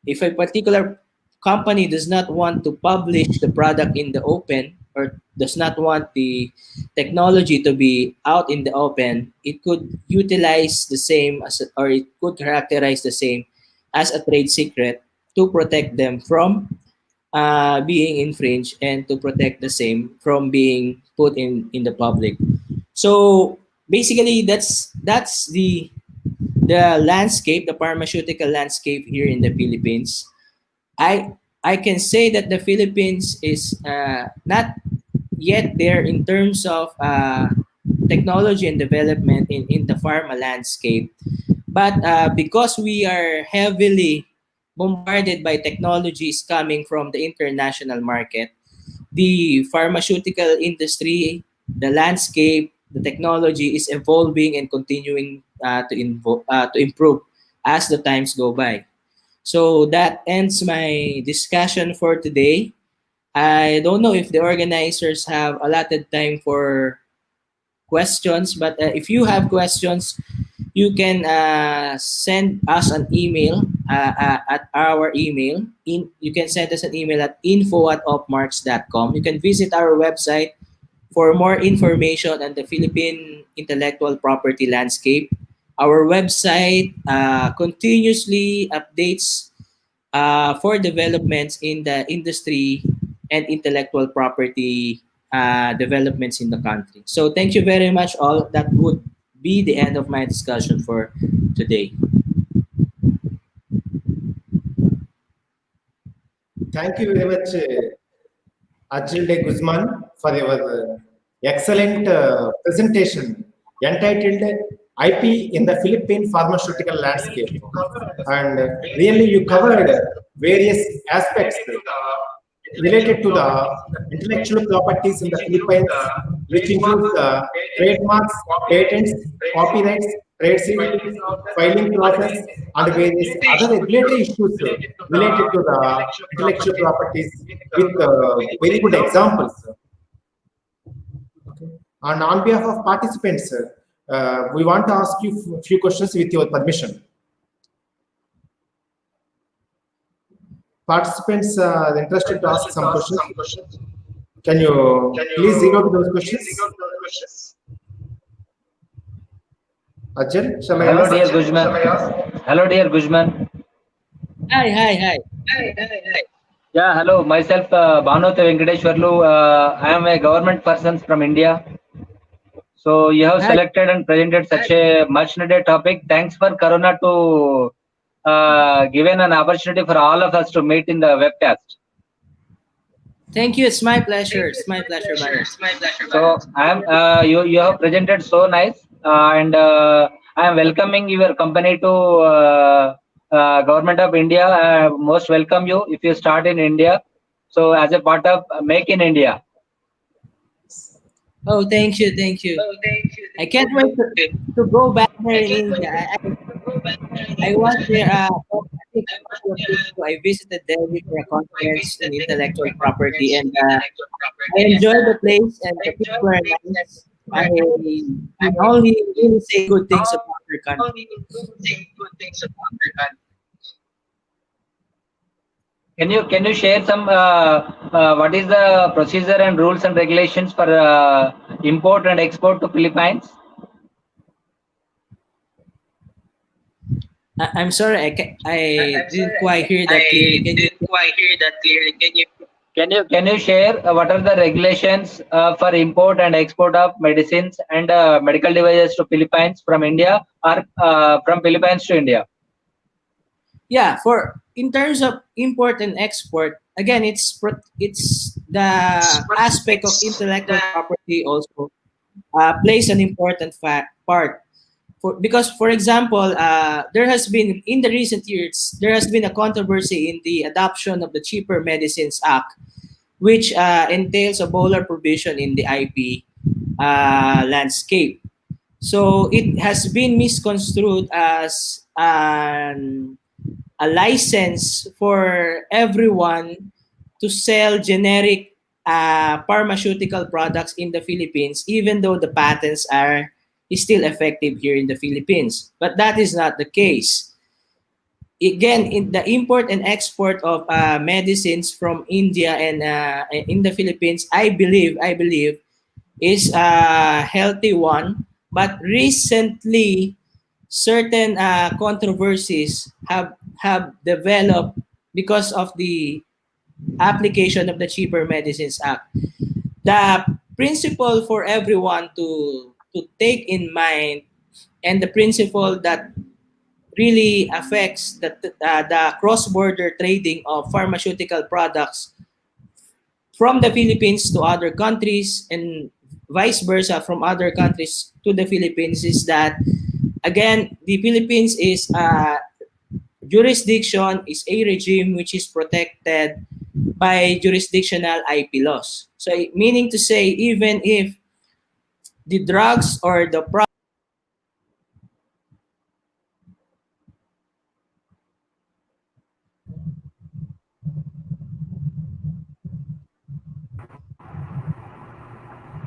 if a particular company does not want to publish the product in the open or does not want the technology to be out in the open, it could utilize the same as or it could characterize the same as a trade secret to protect them from being infringed and to protect the same from being put in the public. So basically that's the landscape, the pharmaceutical landscape here in the Philippines. I can say that the Philippines is not yet there in terms of technology and development in the pharma landscape, but because we are heavily bombarded by technologies coming from the international market, the pharmaceutical industry, the landscape, the technology is evolving and continuing to improve as the times go by. So that ends my discussion for today. I don't know if the organizers have allotted time for questions, but if you have questions, you can send us an email at our email. You can send us an email at info@opmarks.com. You can visit our website for more information on the Philippine intellectual property landscape. Our website continuously updates for developments in the industry and intellectual property developments in the country. So thank you very much all. That would be the end of my discussion for today. Thank you very much, Arjel de Guzman, for your excellent presentation entitled IP in the Philippine Pharmaceutical Landscape. And really, you covered various aspects related to the intellectual properties in the Philippines, which includes the trademarks, patents, copyrights, trade secrets, filing process, and various other regulatory issues related to the intellectual properties with very good examples. Okay. And on behalf of participants, we want to ask you a few questions with your permission. Participants are interested to ask some questions. Can you please zero to those questions? Arjel, shall I Hello, ask? dear Guzman. Hello, dear Guzman. Hi. Yeah, hello. Myself, Banoth Venkateshwarlu. I am a government person from India. So you have Hi. selected and presented such a much needed topic. Thanks for Corona to given an opportunity for all of us to meet in the webcast. Thank you. It's my pleasure. It's my pleasure, man. So I am you have presented so nice and I am welcoming your company to Government of India. Most welcome you if you start in India. So as a part of Make in India. Oh, thank you, thank you. I can't wait to go back there in India. I was there. I think a couple of years ago. I visited Delhi for a conference in intellectual property, and I enjoyed the place, and the people are nice. I can only really say good things about your country. Can you share some what is the procedure and rules and regulations for import and export to Philippines? I'm sorry, I didn't quite hear that clearly. Can you? Can you share what are the regulations for import and export of medicines and medical devices to Philippines from India or from Philippines to India? Yeah, for in terms of import and export, again, it's the aspect of intellectual property also plays an important part. Because, for example, there has been in the recent years there has been a controversy in the adoption of the Cheaper Medicines Act, which entails a bolder provision in the IP landscape. So it has been misconstrued as a license for everyone to sell generic pharmaceutical products in the Philippines, even though the patents are still effective here in the Philippines. But that is not the case. Again, in the import and export of medicines from India and in the Philippines, I believe is a healthy one. But recently, certain controversies have developed because of the application of the Cheaper Medicines Act. The principle for everyone to take in mind, and the principle that really affects the cross-border trading of pharmaceutical products from the Philippines to other countries and vice versa from other countries to the Philippines is that, again, the Philippines is a jurisdiction, is a regime which is protected by jurisdictional IP laws. So meaning to say, even if the drugs or the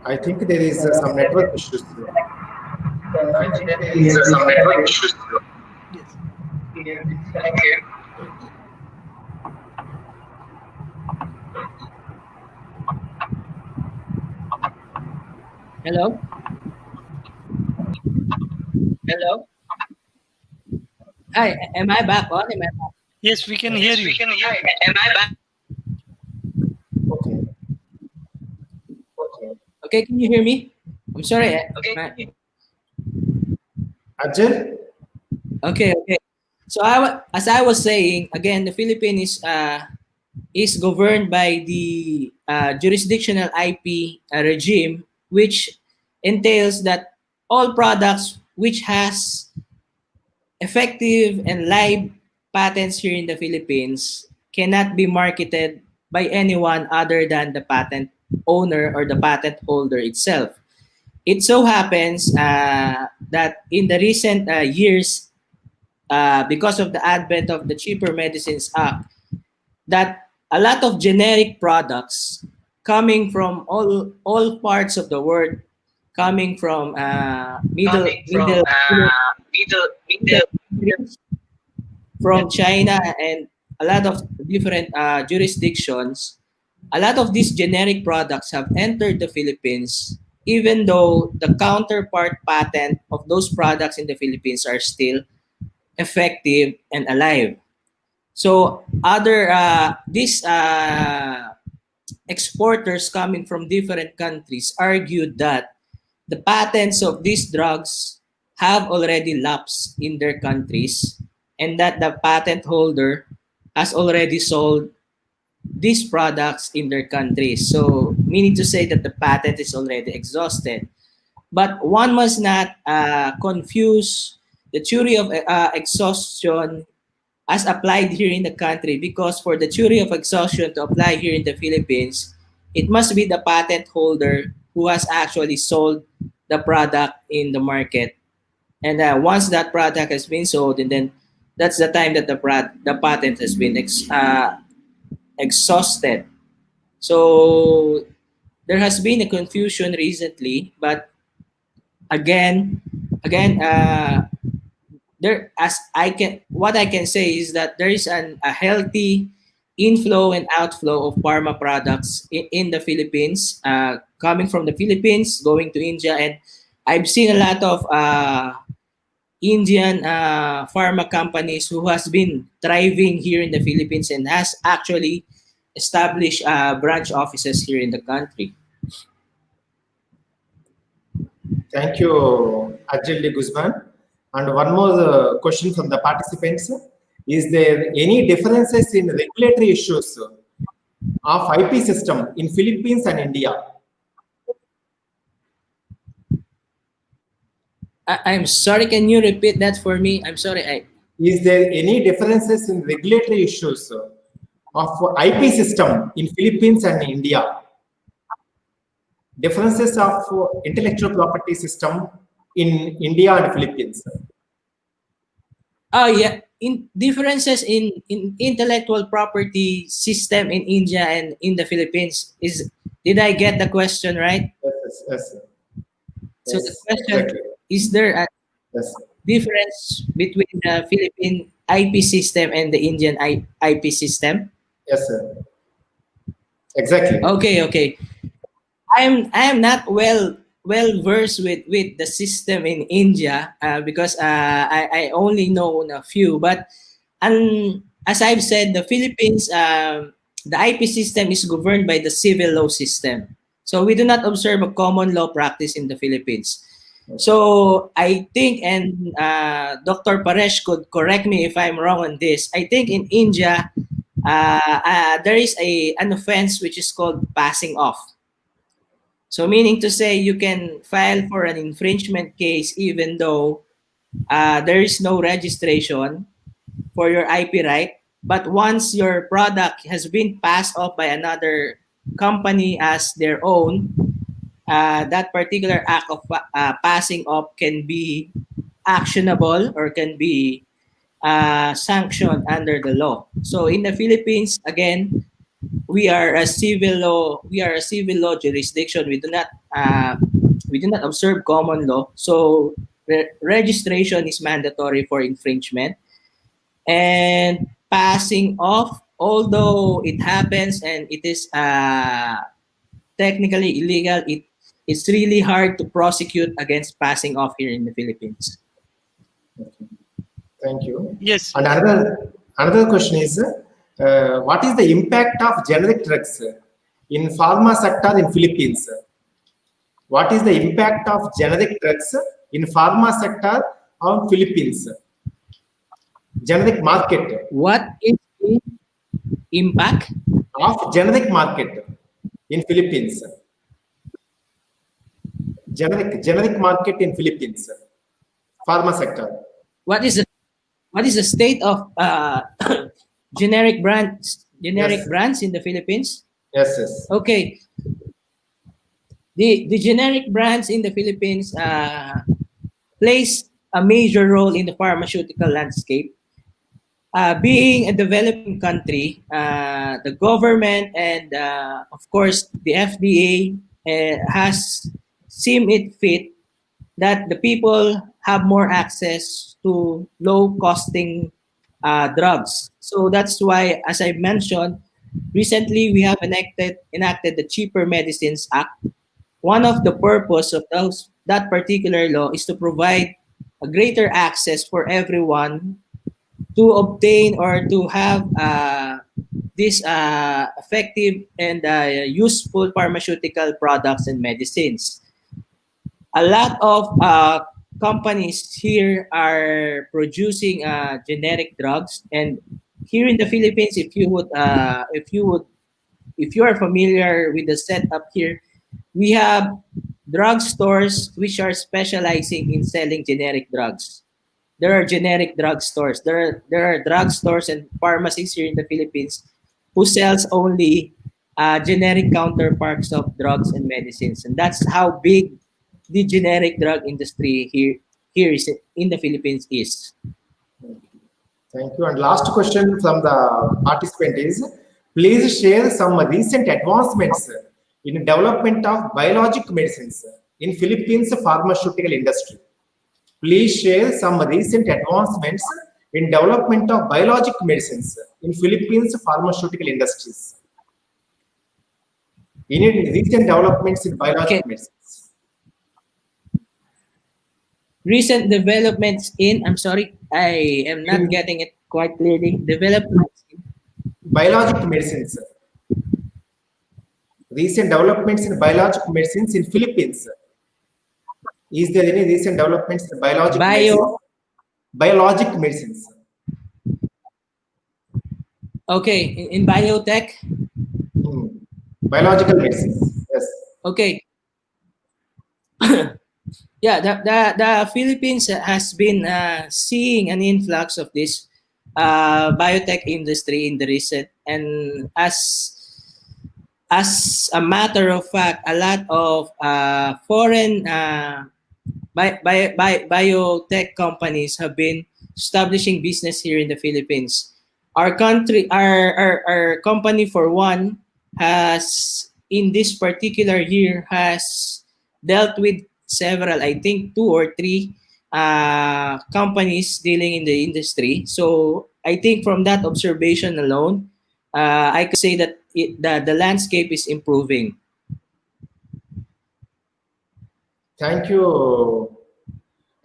I think there is some network issues. hello, hi, am I back on? Am I back? Yes, we can hear you. Okay. Okay, can you hear me? I'm sorry. Arjel? Okay. So as I was saying, again, the Philippines is governed by the jurisdictional IP regime, which entails that all products which has effective and live patents here in the Philippines cannot be marketed by anyone other than the patent owner or the patent holder itself. It so happens that in the recent years, because of the advent of the Cheaper Medicines Act, that a lot of generic products coming from all parts of the world, coming from middle countries, from China and a lot of different jurisdictions, a lot of these generic products have entered the Philippines, even though the counterpart patent of those products in the Philippines are still effective and alive. So other these exporters coming from different countries argued that the patents of these drugs have already lapsed in their countries, and that the patent holder has already sold these products in their countries. So meaning to say that the patent is already exhausted. But one must not confuse the theory of exhaustion as applied here in the country, because for the theory of exhaustion to apply here in the Philippines, it must be the patent holder who has actually sold the product in the market. And once that product has been sold, and then that's the time that the patent has been exhausted. So there has been a confusion recently, but again, again, there, as I can, what I can say is that there is a healthy inflow and outflow of pharma products in the Philippines, coming from the Philippines, going to India, and I've seen a lot of Indian pharma companies who has been thriving here in the Philippines and has actually established branch offices here in the country. Thank you, Arjel Guzman. And one more question from the participants. Is there any differences in regulatory issues of IP system in Philippines and India? I'm sorry, can you repeat that for me? I'm sorry. Is there any differences in regulatory issues of IP system in Philippines and India? Differences of intellectual property system in India and Philippines. Oh yeah, in differences in intellectual property system in India and in the Philippines. Did I get the question right? Yes, yes, So the yes, question exactly. is, there a Yes, difference between the Philippine IP system and the Indian IP system? yes, sir. Exactly. Okay. I am not well versed with the system in India, because I only know a few. But as I've said, the Philippines, the IP system is governed by the civil law system. So we do not observe a common law practice in the Philippines. So I think, and Dr. Paresh could correct me if I'm wrong on this. I think in India, there is an offense which is called passing off. So meaning to say, you can file for an infringement case even though there is no registration for your IP right. But once your product has been passed off by another company as their own, that particular act of passing off can be actionable or can be sanctioned under the law. So in the Philippines, again, we are a civil law jurisdiction. We do not observe common law. So registration is mandatory for infringement, and passing off, although it happens and it is technically illegal, it's really hard to prosecute against passing off here in the Philippines. Thank you. Yes. And another question is, what is the impact of generic drugs in pharma sector in Philippines? What is the impact of generic drugs in pharma sector on Philippines? Generic market. What is the impact Of generic market in Philippines? Generic market in Philippines. Pharma sector. what is the state of generic brands Yes. brands in the Philippines? Yes, yes. Okay, the generic brands in the Philippines plays a major role in the pharmaceutical landscape. Being a developing country, the government and of course the FDA has seen it fit that the people have more access to low costing drugs. So that's why, as I mentioned, recently we have enacted the Cheaper Medicines Act. One of the purpose of that particular law is to provide a greater access for everyone to obtain or to have these effective and useful pharmaceutical products and medicines. A lot of companies here are producing generic drugs, and here in the Philippines, if you are familiar with the setup here, we have drugstores which are specializing in selling generic drugs. There are generic drugstores. There are drugstores and pharmacies here in the Philippines who sells only generic counterparts of drugs and medicines, and that's how big the generic drug industry here is in the Philippines is. Thank you. And last question from the participant is, please share some recent advancements in development of biologic medicines in Philippines pharmaceutical industry. Please share some recent advancements in development of biologic medicines in Philippines pharmaceutical industries. Any recent developments in biologic medicines? Recent developments in, I'm sorry, I am not getting it quite clearly. Developments in Biologic medicines. Recent developments in biologic medicines in Philippines. Is there any recent developments in biologic medicines? Biologic medicines. Okay, in biotech. Biological medicines. Yes. Okay. Yeah, the Philippines has been seeing an influx of this biotech industry in the recent, and as a matter of fact, a lot of foreign biotech companies have been establishing business here in the Philippines. Our country, our company, for one, has in this particular year has dealt with several, I think 2 or 3 companies dealing in the industry. So I think from that observation alone, I could say that the landscape is improving. Thank you,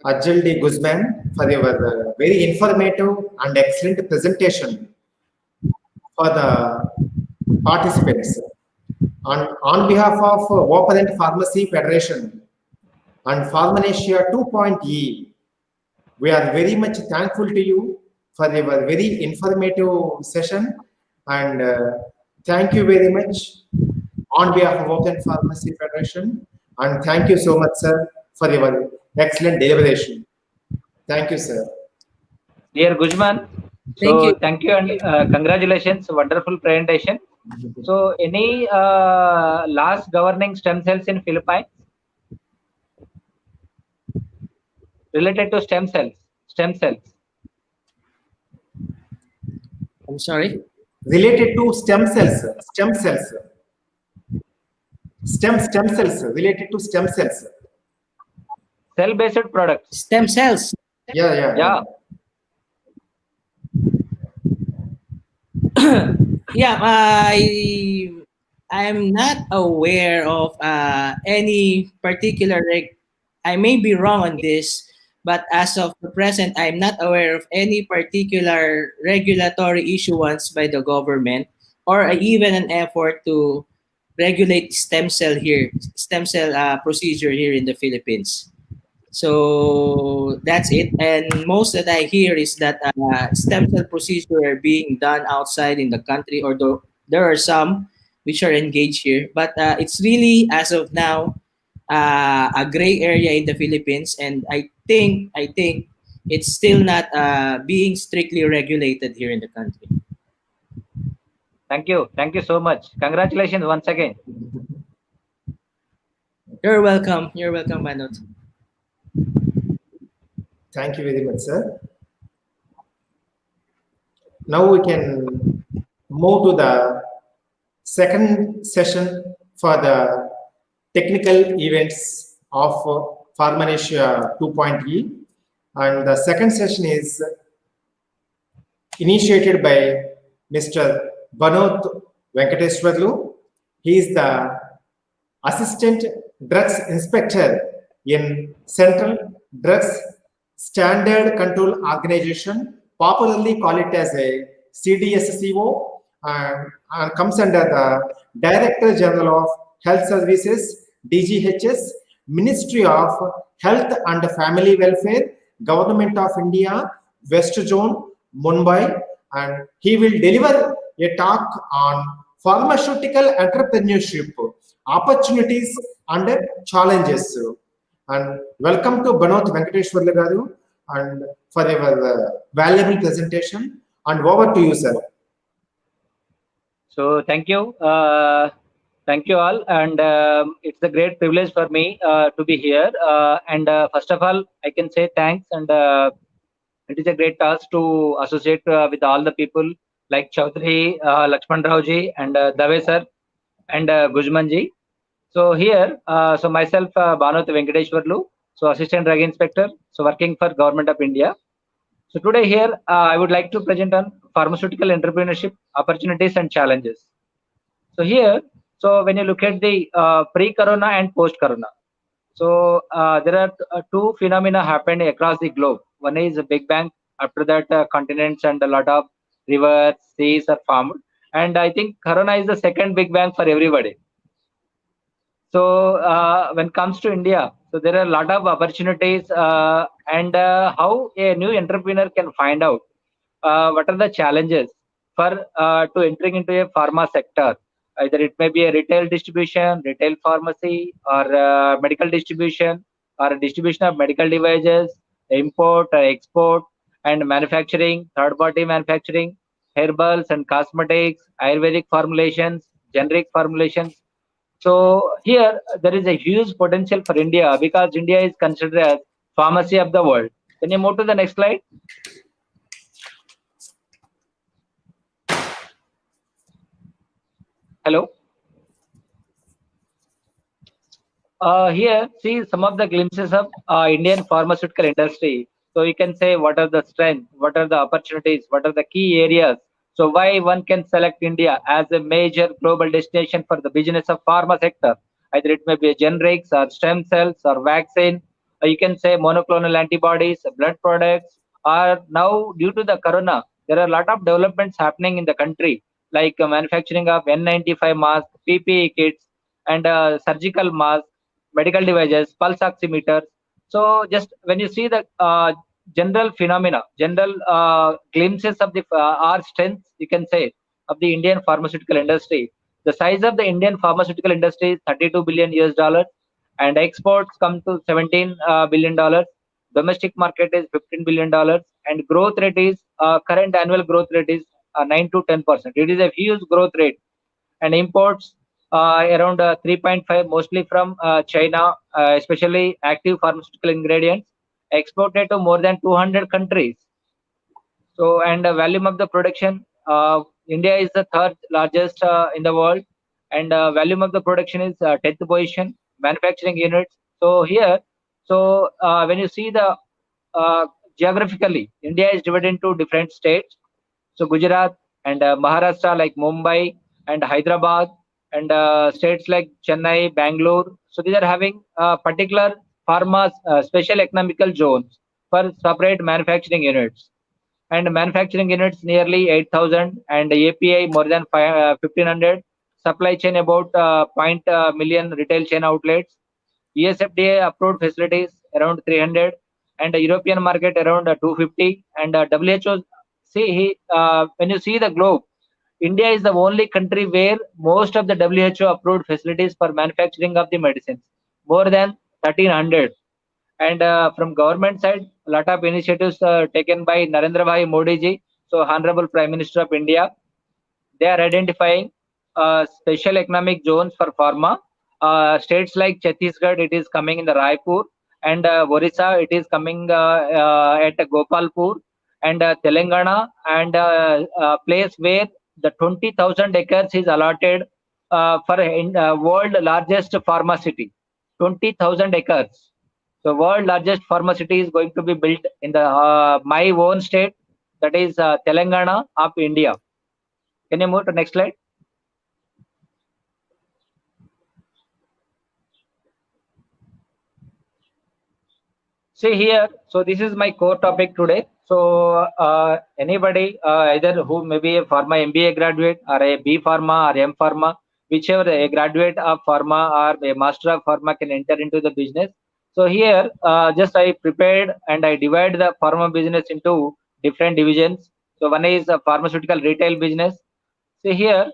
Arjel Guzman, for your very informative and excellent presentation for the participants. On behalf of Open Pharmacy Federation and Pharmanecia 2.E, we are very much thankful to you for your very informative session, and thank you very much on behalf of Open Pharmacy Federation, and thank you so much, sir, for your excellent deliberation. Thank you, sir. Dear Guzman, thank you and congratulations, wonderful presentation. So any last governing stem cells in Philippines related to stem cells? I'm sorry? Related to stem cells, related to stem cells. Cell-based products. Stem cells. Yeah. Yeah, I'm not aware of any particular. I may be wrong on this, but as of the present, I'm not aware of any particular regulatory issuance by the government or even an effort to regulate stem cell procedure here in the Philippines. So that's it. And most that I hear is that stem cell procedure are being done outside in the country, although there are some which are engaged here. But it's really, as of now, a gray area in the Philippines, and I think it's still not being strictly regulated here in the country. Thank you so much. Congratulations once again. You're welcome, Banoth. Thank you very much, sir. Now we can move to the second session for the technical events of Pharmanecia 2.E, and the second session is initiated by Mr. Banoth Venkateswarlu. He is the Assistant Drugs Inspector in Central Drugs Standard Control Organization, popularly call it as a CDSCO, and comes under the Director General of Health Services, DGHS, Ministry of Health and Family Welfare, Government of India, West Zone, Mumbai, and he will deliver a talk on pharmaceutical entrepreneurship, opportunities and challenges. And welcome to Banoth Venkateshwarlu garu and for your valuable presentation. And over to you, sir. So thank you all, and it's a great privilege for me to be here. And first of all, I can say thanks, and it is a great task to associate with all the people like Chaudhary, Lakshman Rao ji, and Dave sir, and Guzman ji. So here, so myself, Banoth Venkateshwarlu, so Assistant Drug Inspector, so working for Government of India. So today here, I would like to present on pharmaceutical entrepreneurship opportunities and challenges. So here, so when you look at the pre-corona and post-corona, so there are two phenomena happened across the globe. One is a Big Bang. After that, continents and a lot of rivers, seas are formed. And I think corona is the second Big Bang for everybody. So when it comes to India, so there are a lot of opportunities, and how a new entrepreneur can find out what are the challenges for to entering into a pharma sector. Either it may be a retail distribution, retail pharmacy, or medical distribution, or distribution of medical devices, import or export, and manufacturing, third-party manufacturing, herbals and cosmetics, Ayurvedic formulations, generic formulations. So here there is a huge potential for India because India is considered as pharmacy of the world. Can you move to the next slide? Hello. Here, see some of the glimpses of Indian pharmaceutical industry. So you can say what are the strengths, what are the opportunities, what are the key areas. So why one can select India as a major global destination for the business of pharma sector. Either it may be generics or stem cells or vaccine. Or you can say monoclonal antibodies, blood products. Or now due to the corona, there are a lot of developments happening in the country, like manufacturing of N95 masks, PPE kits, and surgical masks, medical devices, pulse oximeters. So just when you see the general phenomena, general glimpses of the our strengths, you can say, of the Indian pharmaceutical industry. The size of the Indian pharmaceutical industry is 32 billion US dollars, and exports come to 17 billion dollars. Domestic market is 15 billion dollars, and growth rate is current annual growth rate is 9 to 10%. It is a huge growth rate, and imports around 3.5, mostly from China, especially active pharmaceutical ingredients, exported to more than 200 countries. So, and the volume of the production, India is the third largest in the world, and volume of the production is 10th position. Manufacturing units. So here, so when you see the geographically, India is divided into different states. So Gujarat and Maharashtra, like Mumbai and Hyderabad, and states like Chennai, Bangalore. So these are having particular pharma special economical zones for separate manufacturing units. And manufacturing units nearly 8,000, and API more than 1,500. Supply chain about point million retail chain outlets. USFDA approved facilities around 300, and the European market around 250, and WHO. See, when you see the globe, India is the only country where most of the WHO approved facilities for manufacturing of the medicines, more than 1,300. And from government side, a lot of initiatives taken by Narendra Bhai Modi ji, so Honorable Prime Minister of India. They are identifying special economic zones for pharma. States like Chhattisgarh, it is coming in the Raipur, and Orissa, it is coming at Gopalpur, and Telangana, and place where the 20,000 acres is allotted for world largest pharma city. 20,000 acres. So world largest pharma city is going to be built in the my own state, that is Telangana of India. Can you move to next slide? See here, so this is my core topic today. So anybody, either who may be a pharma MBA graduate or a B pharma or M pharma, whichever a graduate of pharma or a master of pharma can enter into the business. So here, just I prepared and I divide the pharma business into different divisions. So one is a pharmaceutical retail business. See here,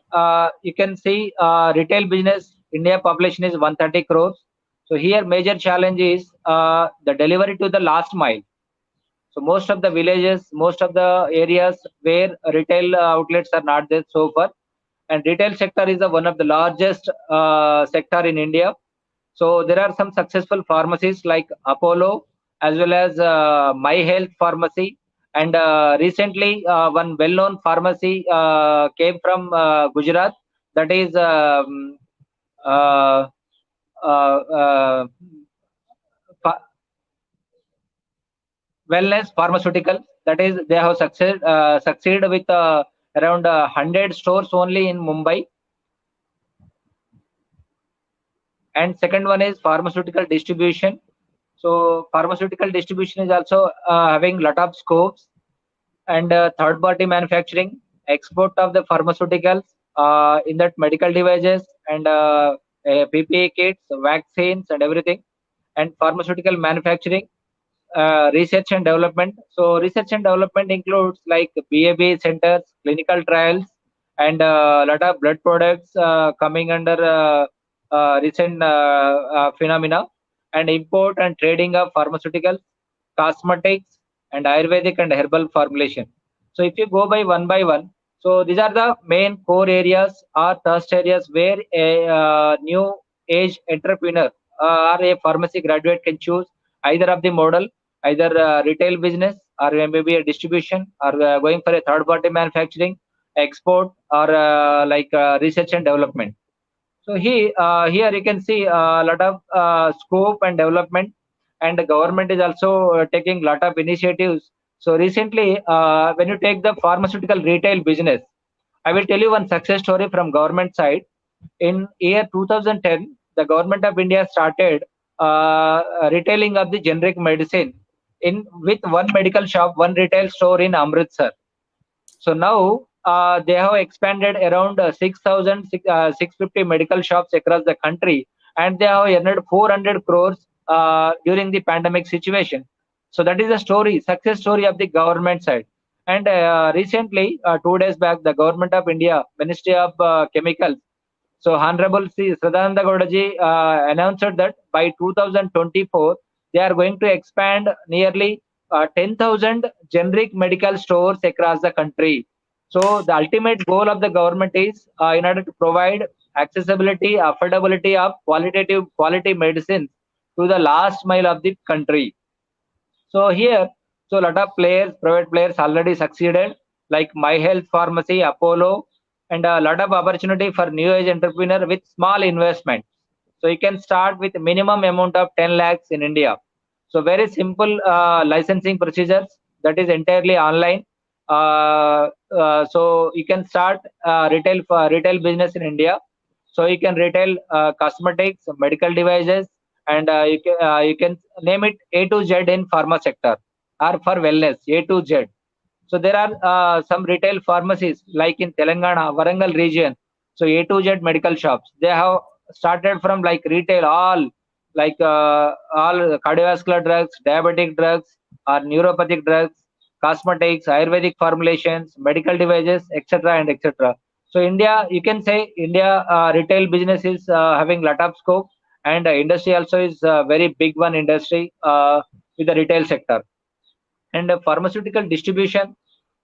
you can see retail business. India population is 130 crores. So here major challenge is the delivery to the last mile. So most of the villages, most of the areas where retail outlets are not there so far, and retail sector is one of the largest sector in India. So there are some successful pharmacies like Apollo as well as My Health Pharmacy, and recently one well-known pharmacy came from Gujarat, that is uh, uh, uh, ph- Wellness Pharmaceutical. That is, they have succeeded with around 100 stores only in Mumbai. And second one is pharmaceutical distribution. So pharmaceutical distribution is also having lot of scopes, and third party manufacturing, export of the pharmaceuticals, in that medical devices and PPE kits, vaccines and everything, and pharmaceutical manufacturing, research and development. So research and development includes like BAB centers, clinical trials, and a lot of blood products coming under recent phenomena, and import and trading of pharmaceuticals, cosmetics, and Ayurvedic and herbal formulation. So if you go by one, so these are the main core areas or thrust areas where a new age entrepreneur or a pharmacy graduate can choose either of the model, either retail business or maybe a distribution, or going for a third party manufacturing, export, or research and development. So here you can see a lot of scope and development, and the government is also taking lot of initiatives. So recently, when you take the pharmaceutical retail business, I will tell you one success story from government side. In year 2010, the government of India started retailing of the generic medicine in with one medical shop, one retail store in Amritsar. So now they have expanded around 650 medical shops across the country, and they have earned 400 crores during the pandemic situation. So that is the story, success story of the government side. And recently, 2 days back, the government of India, Ministry of Chemicals, so Honorable Sri Sadananda Gaudaji announced that by 2024, they are going to expand nearly 10,000 generic medical stores across the country. So the ultimate goal of the government is in order to provide accessibility, affordability of quality medicines to the last mile of the country. So here, so a lot of players, private players already succeeded, like My Health Pharmacy, Apollo, and a lot of opportunity for new age entrepreneur with small investment. So you can start with minimum amount of 10 lakhs in India. So very simple licensing procedures, that is entirely online. So you can start retail business in India. So you can retail cosmetics, medical devices, and you can name it A to Z in pharma sector, or for wellness A to Z. So there are some retail pharmacies like in Telangana, Warangal region. So A to Z medical shops. They have started from like retail all cardiovascular drugs, diabetic drugs, or neuropathic drugs, cosmetics, Ayurvedic formulations, medical devices, etc. and etc. So India, you can say India retail business is having lot of scope, and industry also is a very big one industry with the retail sector. And pharmaceutical distribution,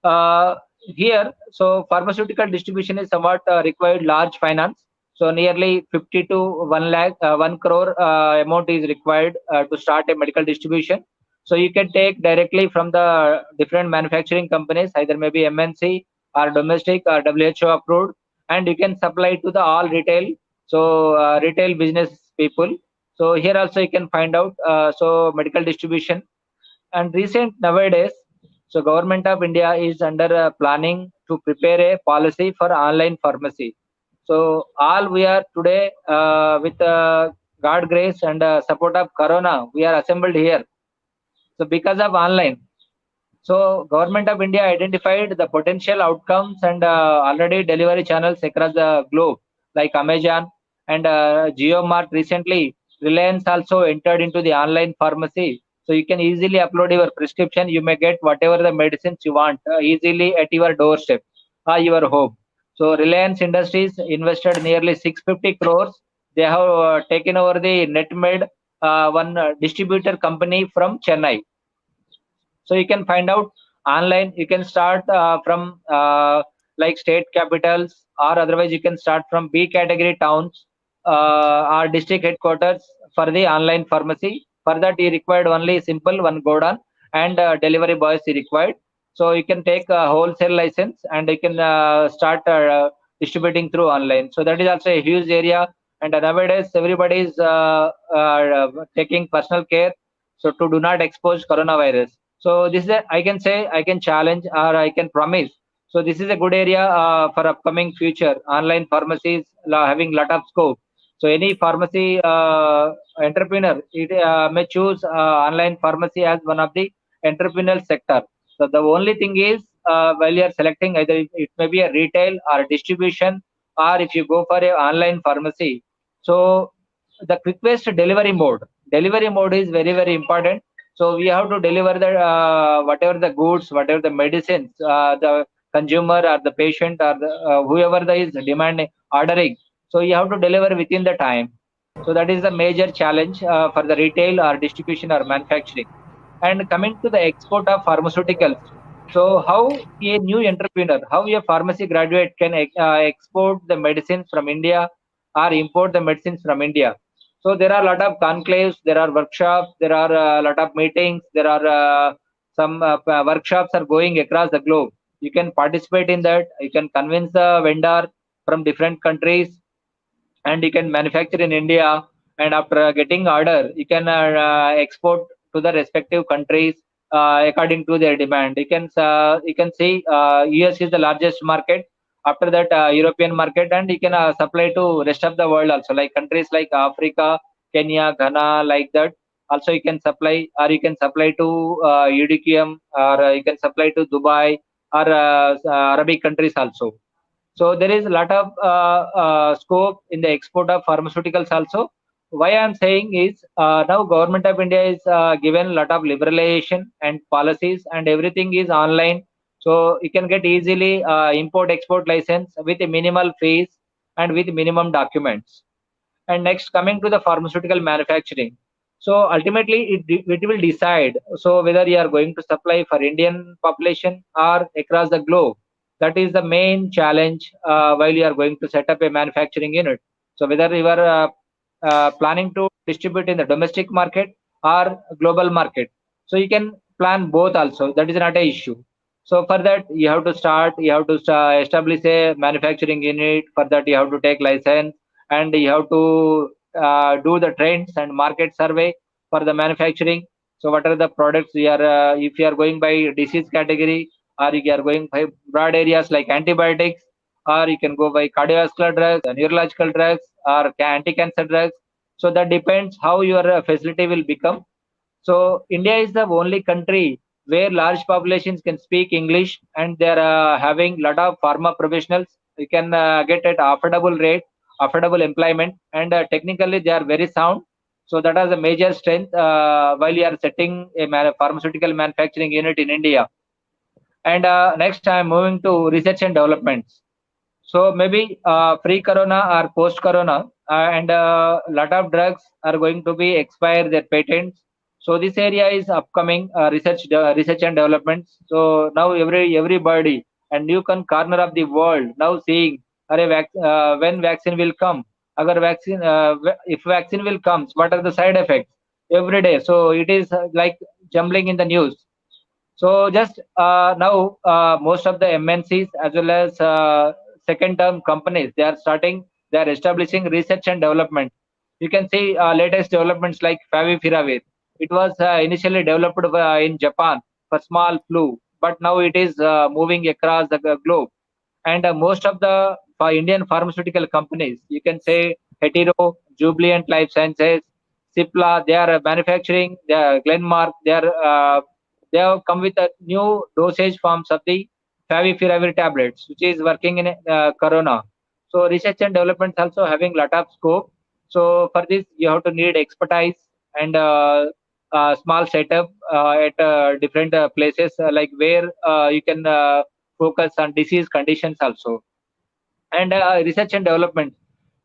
uh, here, so pharmaceutical distribution is somewhat required large finance. So nearly 50 to 1 lakh 1 crore amount is required to start a medical distribution. So you can take directly from the different manufacturing companies, either maybe MNC or domestic or WHO approved, and you can supply to the all retail, so retail business people. So here also you can find out so medical distribution. And recent nowadays, so government of India is under planning to prepare a policy for online pharmacy. So all we are today with God grace and support of Corona, we are assembled here. So because of online, so government of India identified the potential outcomes and already delivery channels across the globe, like Amazon and GeoMart recently. Reliance also entered into the online pharmacy. So you can easily upload your prescription. You may get whatever the medicines you want easily at your doorstep or your home. So Reliance Industries invested nearly 650 crores they have taken over the NetMed, one distributor company from Chennai. So you can find out online. You can start from like state capitals, or otherwise you can start from B category towns or district headquarters for the online pharmacy. For that, you required only simple one godown and delivery boys you required. So you can take a wholesale license and you can start distributing through online. So that is also a huge area. And nowadays, everybody is taking personal care, so to do not expose coronavirus. So this is I can say, I can challenge, or I can promise. So this is a good area for upcoming future. Online pharmacies having lot of scope. So any pharmacy entrepreneur may choose online pharmacy as one of the entrepreneurial sector. So the only thing is, while you are selecting, either it may be a retail or distribution, or if you go for a online pharmacy. So the quickest delivery mode is very very important. So we have to deliver the whatever the goods, whatever the medicines, the consumer or the patient or the, whoever the is demanding ordering. So you have to deliver within the time. So that is the major challenge for the retail or distribution or manufacturing. And coming to the export of pharmaceuticals, so how a new entrepreneur, how a pharmacy graduate can export the medicines from India or import the medicines from India. So there are a lot of conclaves, there are workshops, there are a lot of meetings, there are some workshops are going across the globe. You can participate in that. You can convince the vendor from different countries, and you can manufacture in India. And after getting order, you can export to the respective countries according to their demand. You can see US is the largest market. After that, European market, and you can supply to rest of the world also, like countries like Africa, Kenya, Ghana, like that. Also, you can supply, or you can supply to UDQM, or you can supply to Dubai or Arabic countries also. So there is a lot of scope in the export of pharmaceuticals also. Why I'm saying is, now government of India is given a lot of liberalization and policies, and everything is online. So you can get easily import export license with a minimal fees and with minimum documents. And next, coming to the pharmaceutical manufacturing. So ultimately it will decide, so whether you are going to supply for Indian population or across the globe. That is the main challenge while you are going to set up a manufacturing unit. So whether you are planning to distribute in the domestic market or global market, so you can plan both also. That is not a issue. So for that, you have to establish a manufacturing unit. For that, you have to take license, and you have to do the trends and market survey for the manufacturing. So what are the products you are, if you are going by disease category, or you are going by broad areas like antibiotics, or you can go by cardiovascular drugs, neurological drugs, or anti-cancer drugs. So that depends how your facility will become. So India is the only country where large populations can speak English, and they're having lot of pharma professionals. You can get at affordable rate, affordable employment, and technically they are very sound. So that is a major strength while you are setting a pharmaceutical manufacturing unit in India. And next, I'm moving to research and development. So maybe pre-corona or post-corona, and a lot of drugs are going to be expire their patents. So this area is upcoming research and development. So now everybody and new corner of the world now seeing, when vaccine will come. If vaccine will come, what are the side effects every day? So it is like jumbling in the news. So just now, most of the MNCs as well as second-term companies, they are establishing research and development. You can see latest developments like favipiravir. It was initially developed in Japan for small flu, but now it is moving across the globe. And most of the Indian pharmaceutical companies, you can say Hetero, Jubilant Life Sciences, Cipla, they are manufacturing, they are Glenmark, they have come with a new dosage forms of the favipiravir tablets, which is working in corona. So research and development also having lot of scope. So for this, you have to need expertise and small setup at different places, like where you can focus on disease conditions also. And research and development.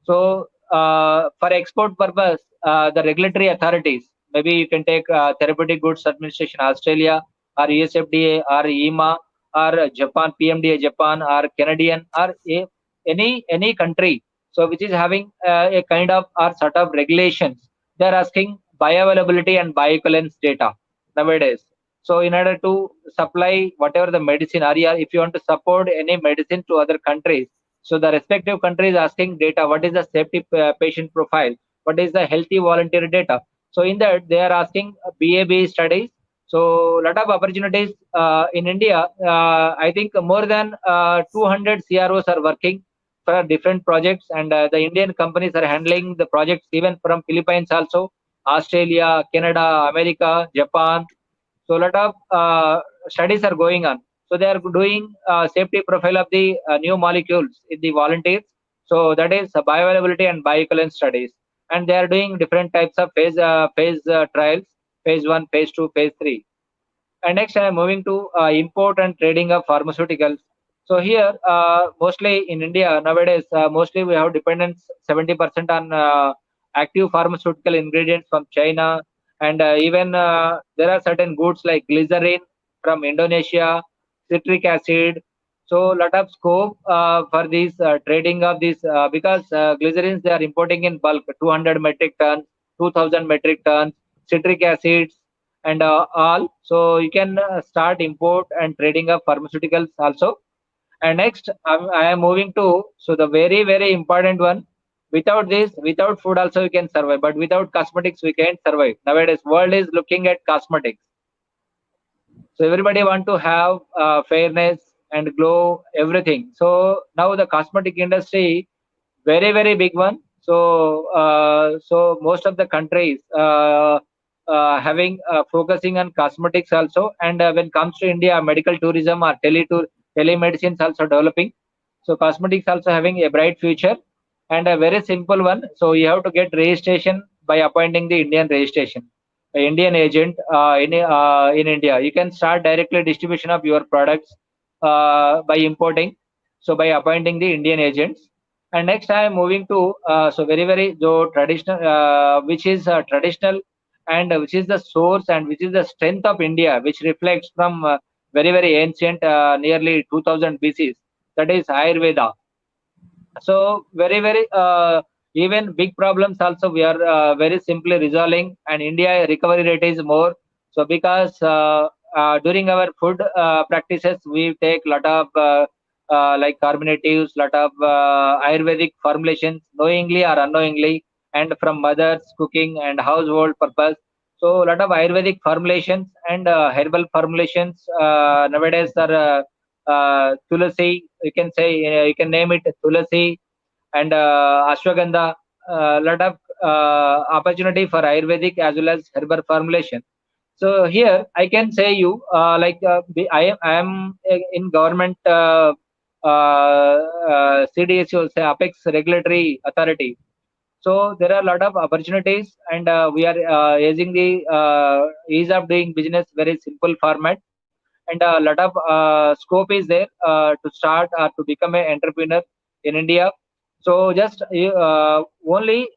So for export purpose, the regulatory authorities, maybe you can take Therapeutic Goods Administration Australia, or USFDA, or EMA, or Japan, PMDA Japan, or Canadian, or any country, so which is having a kind of or sort of regulations. They are asking bioavailability and bioequivalence data nowadays. So in order to supply whatever the medicine, or if you want to support any medicine to other countries, so the respective country is asking data. What is the safety patient profile? What is the healthy volunteer data? So in that they are asking BAB studies. So lot of opportunities in India. I think more than 200 CROs are working for different projects, and the Indian companies are handling the projects even from Philippines also, Australia, Canada, America, Japan. So a lot of studies are going on. So they are doing safety profile of the new molecules in the volunteers. So that is bioavailability and bioequivalence studies, and they are doing different types of phase trials, phase one, phase two, phase three. And next, I am moving to import and trading of pharmaceuticals. So here, mostly in India nowadays, mostly we have dependence 70% on active pharmaceutical ingredients from China, and even there are certain goods like glycerin from Indonesia, citric acid. So lot of scope for these trading of these because glycerins they are importing in bulk, 200 metric tons, 2000 metric tons, citric acids and all. So you can start import and trading of pharmaceuticals also. And next, I am moving to so the very important one. Without this, without food also we can survive, but without cosmetics we can't survive. Nowadays, world is looking at cosmetics. So everybody want to have fairness and glow, everything. So now the cosmetic industry, very big one. So so most of the countries having focusing on cosmetics also, and when comes to India, medical tourism or telemedicine is also developing. So cosmetics also having a bright future, and a very simple one. So you have to get registration by appointing the Indian registration, Indian agent in India. You can start directly distribution of your products by importing. So by appointing the Indian agents. And next I am moving to so very so traditional, which is traditional, and which is the source and which is the strength of India, which reflects from very ancient, nearly 2000 BC. That is Ayurveda. So very even big problems also we are very simply resolving, and India recovery rate is more. So because during our food practices we take lot of like carbonatives, lot of Ayurvedic formulations, knowingly or unknowingly, and from mothers cooking and household purpose. So a lot of Ayurvedic formulations and herbal formulations nowadays are tulasi, you can say, you can name it tulasi and ashwagandha. Lot of opportunity for Ayurvedic as well as herbal formulation. So here I can say you I am in government CDSCO, say Apex Regulatory Authority. So there are a lot of opportunities, and we are using the ease of doing business, very simple format, and a lot of scope is there to start or to become an entrepreneur in India. So just only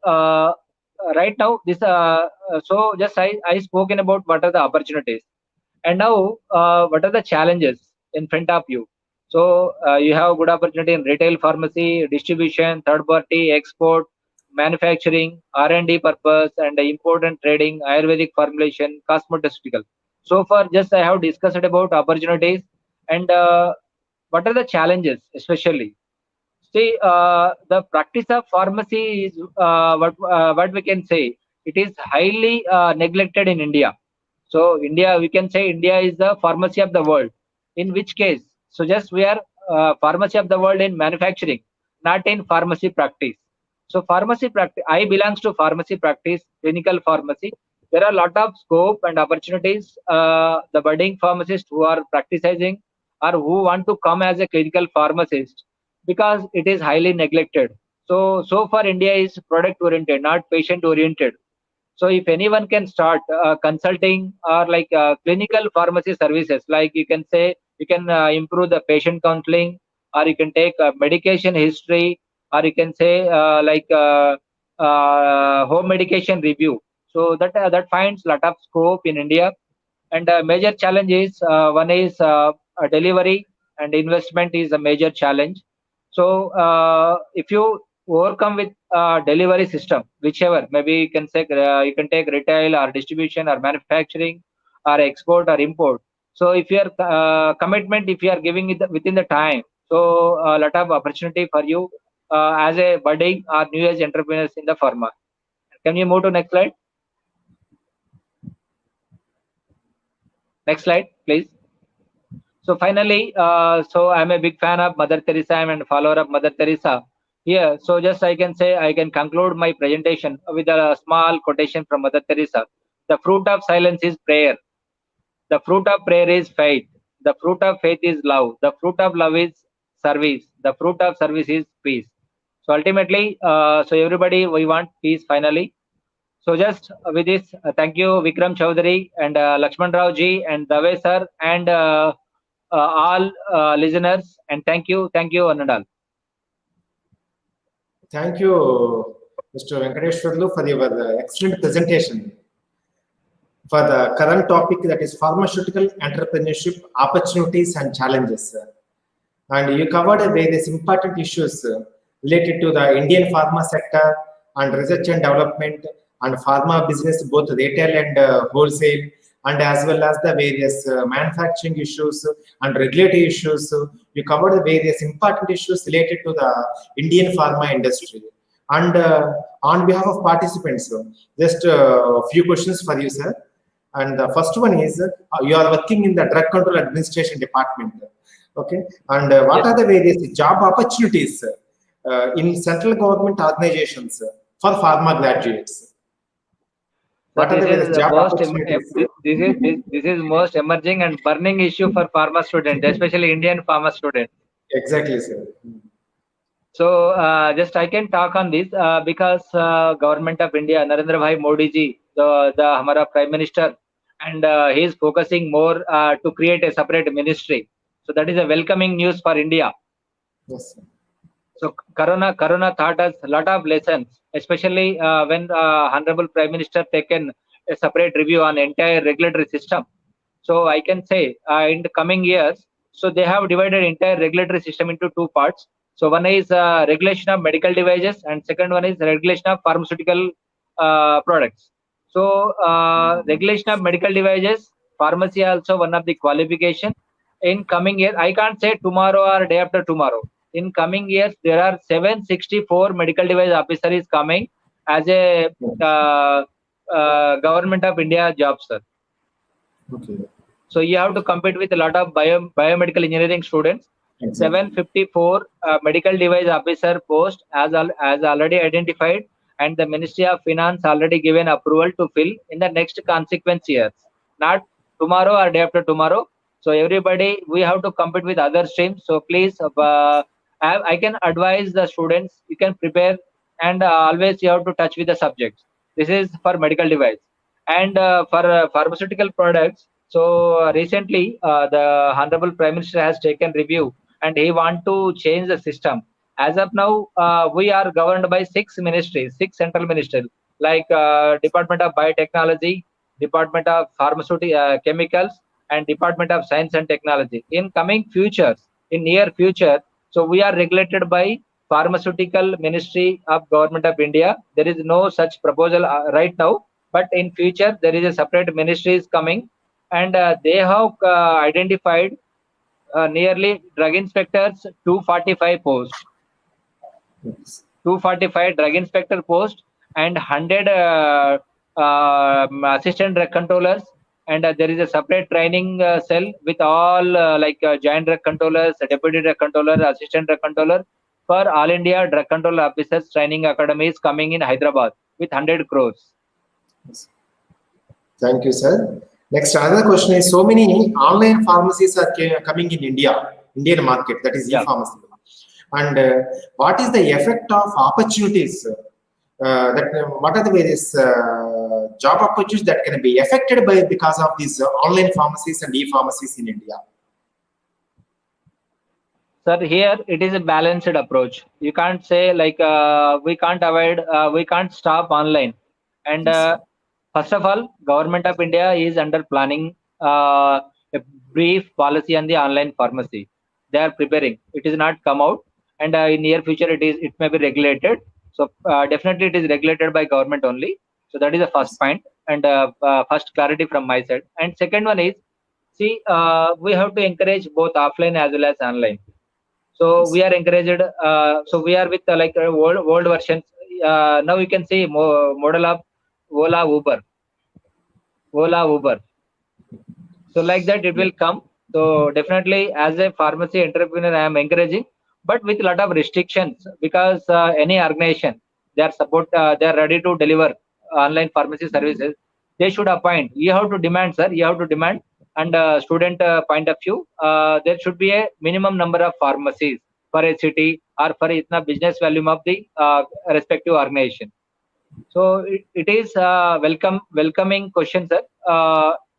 right now this so just I spoken about what are the opportunities, and now what are the challenges in front of you. So you have good opportunity in retail pharmacy, distribution, third party, export, manufacturing, R&D purpose, and import and trading, Ayurvedic formulation, cosmeceutical. So far, just I have discussed about opportunities, and what are the challenges, especially. See, the practice of pharmacy is what we can say. It is highly neglected in India. So India, we can say India is the pharmacy of the world. In which case, so just we are pharmacy of the world in manufacturing, not in pharmacy practice. So pharmacy practice, I belongs to pharmacy practice, clinical pharmacy. There are a lot of scope and opportunities. The budding pharmacists who are practicing or who want to come as a clinical pharmacist, because it is highly neglected. So far India is product oriented, not patient oriented. So if anyone can start consulting or like clinical pharmacy services, like you can say you can improve the patient counseling, or you can take medication history, or you can say home medication review. So that finds lot of scope in India. And major challenge is one is delivery and investment is a major challenge. So if you overcome with delivery system, whichever, maybe you can take retail or distribution or manufacturing or export or import. So if your commitment, if you are giving it within the time, so a lot of opportunity for you as a budding or new age entrepreneurs in the pharma. Can you move to next slide? Next slide, please. So finally, so I'm a big fan of Mother Teresa. I'm a follower of Mother Teresa. Here, so just I can say I can conclude my presentation with a small quotation from Mother Teresa. The fruit of silence is prayer. The fruit of prayer is faith. The fruit of faith is love. The fruit of love is service. The fruit of service is peace. So ultimately, so everybody, we want peace finally. So just with this, thank you Vikram Chaudhary and Lakshman Rao ji and Dave sir and all listeners, and thank you Anandal. Thank you, Mr. Venkateshwarlu, for your excellent presentation for the current topic, that is pharmaceutical entrepreneurship opportunities and challenges. And you covered various important issues related to the Indian pharma sector and research and development and pharma business, both retail and wholesale, and as well as the various manufacturing issues and regulatory issues. You covered the various important issues related to the Indian pharma industry. And on behalf of participants, just a few questions for you, sir. And the first one is, you are working in the Drug Control Administration Department. Okay, and what are the various job opportunities in central government organizations for pharma graduates? What are the various job opportunities? This is most emerging and burning issue for pharma students, especially Indian pharma students. Exactly, sir. So just I can talk on this because government of India, Narendra Bhai Modi ji, the Hamara Prime Minister, and he is focusing more to create a separate ministry. So that is a welcoming news for India. Yes, sir. So Corona taught us a lot of lessons, especially when Honorable Prime Minister taken a separate review on entire regulatory system. So I can say in the coming years, so they have divided entire regulatory system into two parts. So one is regulation of medical devices, and second one is regulation of pharmaceutical products. So regulation of medical devices, pharmacy also one of the qualification. In coming year, I can't say tomorrow or day after tomorrow. In coming years, there are 764 medical device officer is coming as a government of India job, sir. Okay. So you have to compete with a lot of biomedical engineering students. Exactly. 754 medical device officer post as already identified, and the Ministry of Finance already given approval to fill in the next consequence years, not tomorrow or day after tomorrow. So everybody, we have to compete with other streams. So please, I can advise the students, you can prepare, and always you have to touch with the subjects. This is for medical device. And for pharmaceutical products, so recently the Honorable Prime Minister has taken review, and he want to change the system. As of now, we are governed by 6 ministries, 6 central ministries, like Department of Biotechnology, Department of Pharmaceutical Chemicals, and Department of Science and Technology. In coming futures, in near future, so we are regulated by Pharmaceutical Ministry of Government of India. There is no such proposal right now, but in future there is a separate ministry is coming, and they have identified nearly drug inspectors 245 posts, Yes. 245 drug inspector post, and 100 assistant drug controllers, and there is a separate training cell with all joint drug controllers, deputy drug controller, assistant drug controller, for all India drug control officers training academy is coming in Hyderabad with 100 crores. Yes. Thank you, sir. Next, another question is, so many online pharmacies are coming in Indian market, that is Yeah. e-pharmacy. And what is the effect of opportunities? What are the various job opportunities that can be affected by because of these online pharmacies and e-pharmacies in India? Sir, here it is a balanced approach. You can't say like we can't avoid, we can't stop online. And first of all, Government of India is under planning a brief policy on the online pharmacy. They are preparing. It is not come out, and in near future it may be regulated. So definitely it is regulated by government only. So that is the first point, and first clarity from my side. And second one is, see, we have to encourage both offline as well as online. So we are encouraged. So we are with like old versions. Now you can see model of Ola Uber, Ola Uber. So like that it will come. So definitely as a pharmacy entrepreneur, I am encouraging, but with a lot of restrictions, because any organization, they are they are ready to deliver online pharmacy services. They should appoint. You have to demand, sir. You have to demand. And student point of view, there should be a minimum number of pharmacies for a city or for itna business volume of the respective organization. So it is welcoming question, sir.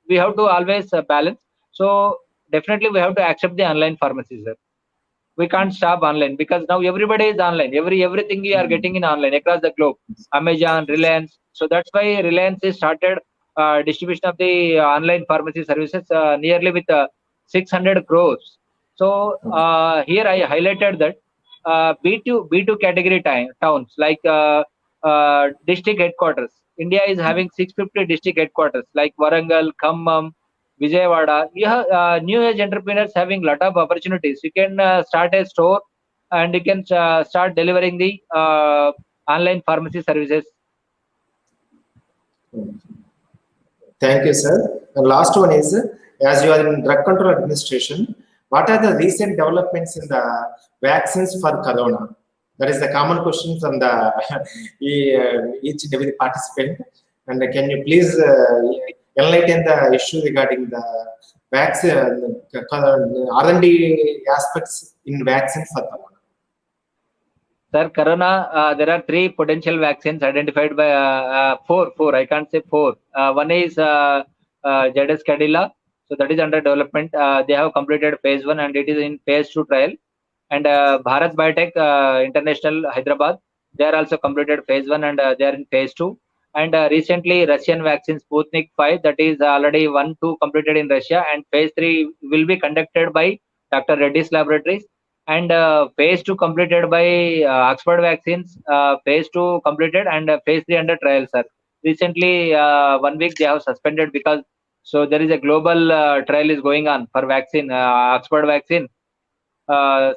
We have to always balance. So definitely we have to accept the online pharmacy, sir. We can't stop online, because now everybody is online. Everything you are getting in online across the globe. Amazon, Reliance. So that's why Reliance is started distribution of the online pharmacy services nearly with 600 crores. So here I highlighted that B2 category towns like district headquarters. India is having 650 district headquarters like Warangal, Khammam, Vijayawada. You have new age entrepreneurs having lot of opportunities. You can start a store, and you can start delivering the online pharmacy services. Thank you, sir. The last one is, as you are in drug control administration, what are the recent developments in the vaccines for corona? That is the common question from the each and every participant. And can you please enlighten the issue regarding the vaccine, R&D aspects in vaccines for corona? Sir, corona, there are three potential vaccines identified by four. I can't say four. One is ZS so that is under development. They have completed phase 1 and it is in phase 2 trial. And Bharat Biotech International Hyderabad, they are also completed phase 1 and they are in phase 2. And recently Russian vaccine Sputnik 5, that is already 1-2 completed in Russia, and phase 3 will be conducted by Dr. Reddy's Laboratories. And phase 2 completed by Oxford Vaccines, phase 2 completed, and phase 3 under trial, sir. Recently, 1 week they have suspended, because so there is a global trial is going on for vaccine, Oxford vaccine.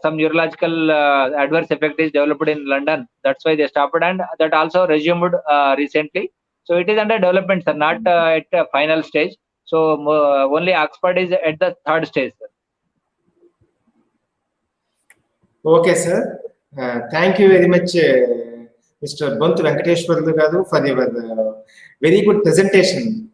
Some neurological adverse effect is developed in London. That's why they stopped, and that also resumed recently. So it is under development, sir, not at a final stage. So only Oxford is at the third stage, sir. Okay, sir. Thank you very much, Mr. Banoth Venkateshwarlu garu, for your very good presentation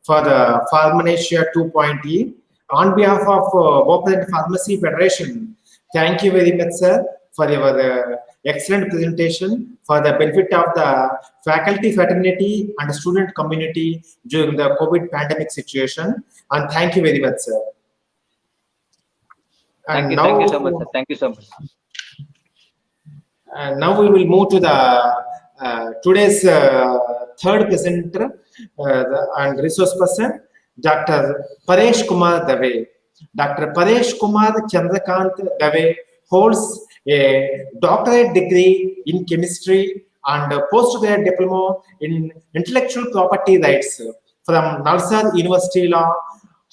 for the Pharmanecia 2.E. On behalf of Open Pharmacy Federation, thank you very much, sir, for your excellent presentation for the benefit of the faculty fraternity and student community during the COVID pandemic situation. And thank you very much, sir. Thank you so much, sir. Thank you so much. And now we will move to the today's third presenter and resource person, Dr. Paresh Kumar Dave. Dr. Paresh Kumar Chandrakant Dave holds a doctorate degree in chemistry and a postgraduate diploma in intellectual property rights from Nalsar University Law,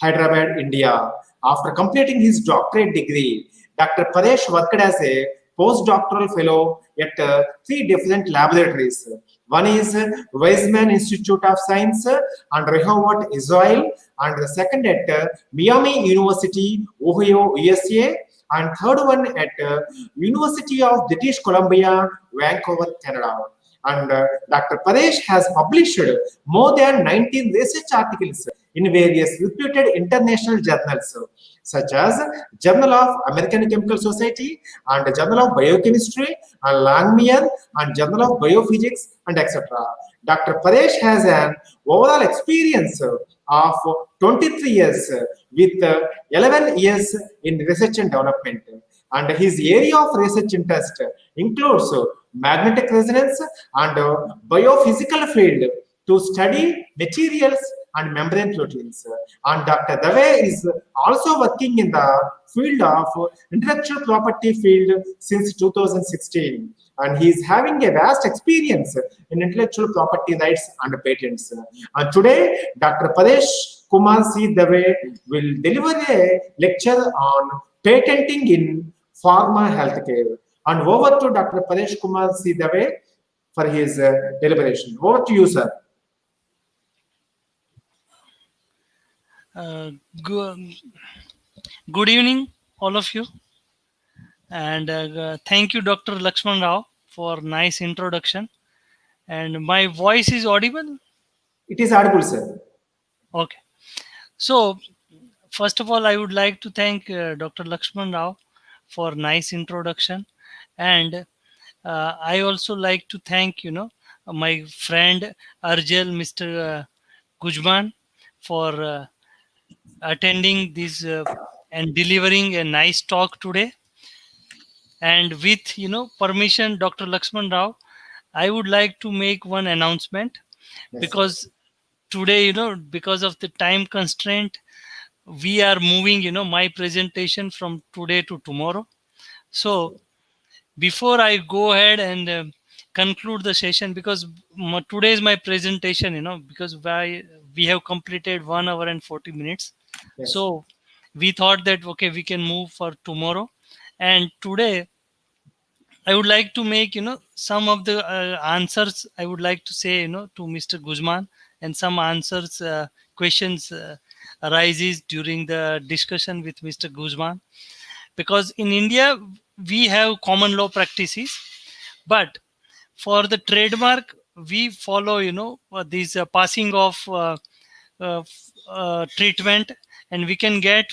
Hyderabad, India. After completing his doctorate degree, Dr. Paresh worked as a postdoctoral fellow at 3 different laboratories. One is Weizmann Institute of Science and Rehovot, Israel, and the second at Miami University, Ohio, USA, and third one at University of British Columbia, Vancouver, Canada. And Dr. Paresh has published more than 19 research articles in various reputed international journals, such as Journal of American Chemical Society and Journal of Biochemistry and Langmuir and Journal of Biophysics and etc. Dr. Paresh has an overall experience of 23 years with 11 years in research and development. And his area of research interest includes magnetic resonance and biophysical field to study materials and membrane proteins. And Dr. Dave is also working in the field of intellectual property field since 2016. And he is having a vast experience in intellectual property rights and patents. And today, Dr. Paresh Kumar C. Dave will deliver a lecture on patenting in pharma healthcare. And over to Dr. Paresh Kumar C. Dave for his deliberation. Over to you, sir. Uh, go- Good evening, all of you, and thank you, Dr. Lakshman Rao, for nice introduction. And my voice is audible. It is audible, sir. Okay. So, first of all, I would like to thank Dr. Lakshman Rao for nice introduction, and I also like to thank my friend Arjel, Mr. Guzman, for attending this and delivering a nice talk today. And with permission, Dr. Lakshman Rao, I would like to make one announcement, Yes, sir. because today, because of the time constraint, we are moving my presentation from today to tomorrow. So before I go ahead and conclude the session, because today is my presentation, because we have completed 1 hour and 40 minutes. Yes. So we thought that okay, we can move for tomorrow. And today I would like to make some of the answers I would like to say to Mr. Guzman, and some answers questions arises during the discussion with Mr. Guzman, because in India we have common law practices, but for the trademark we follow this passing of treatment, and we can get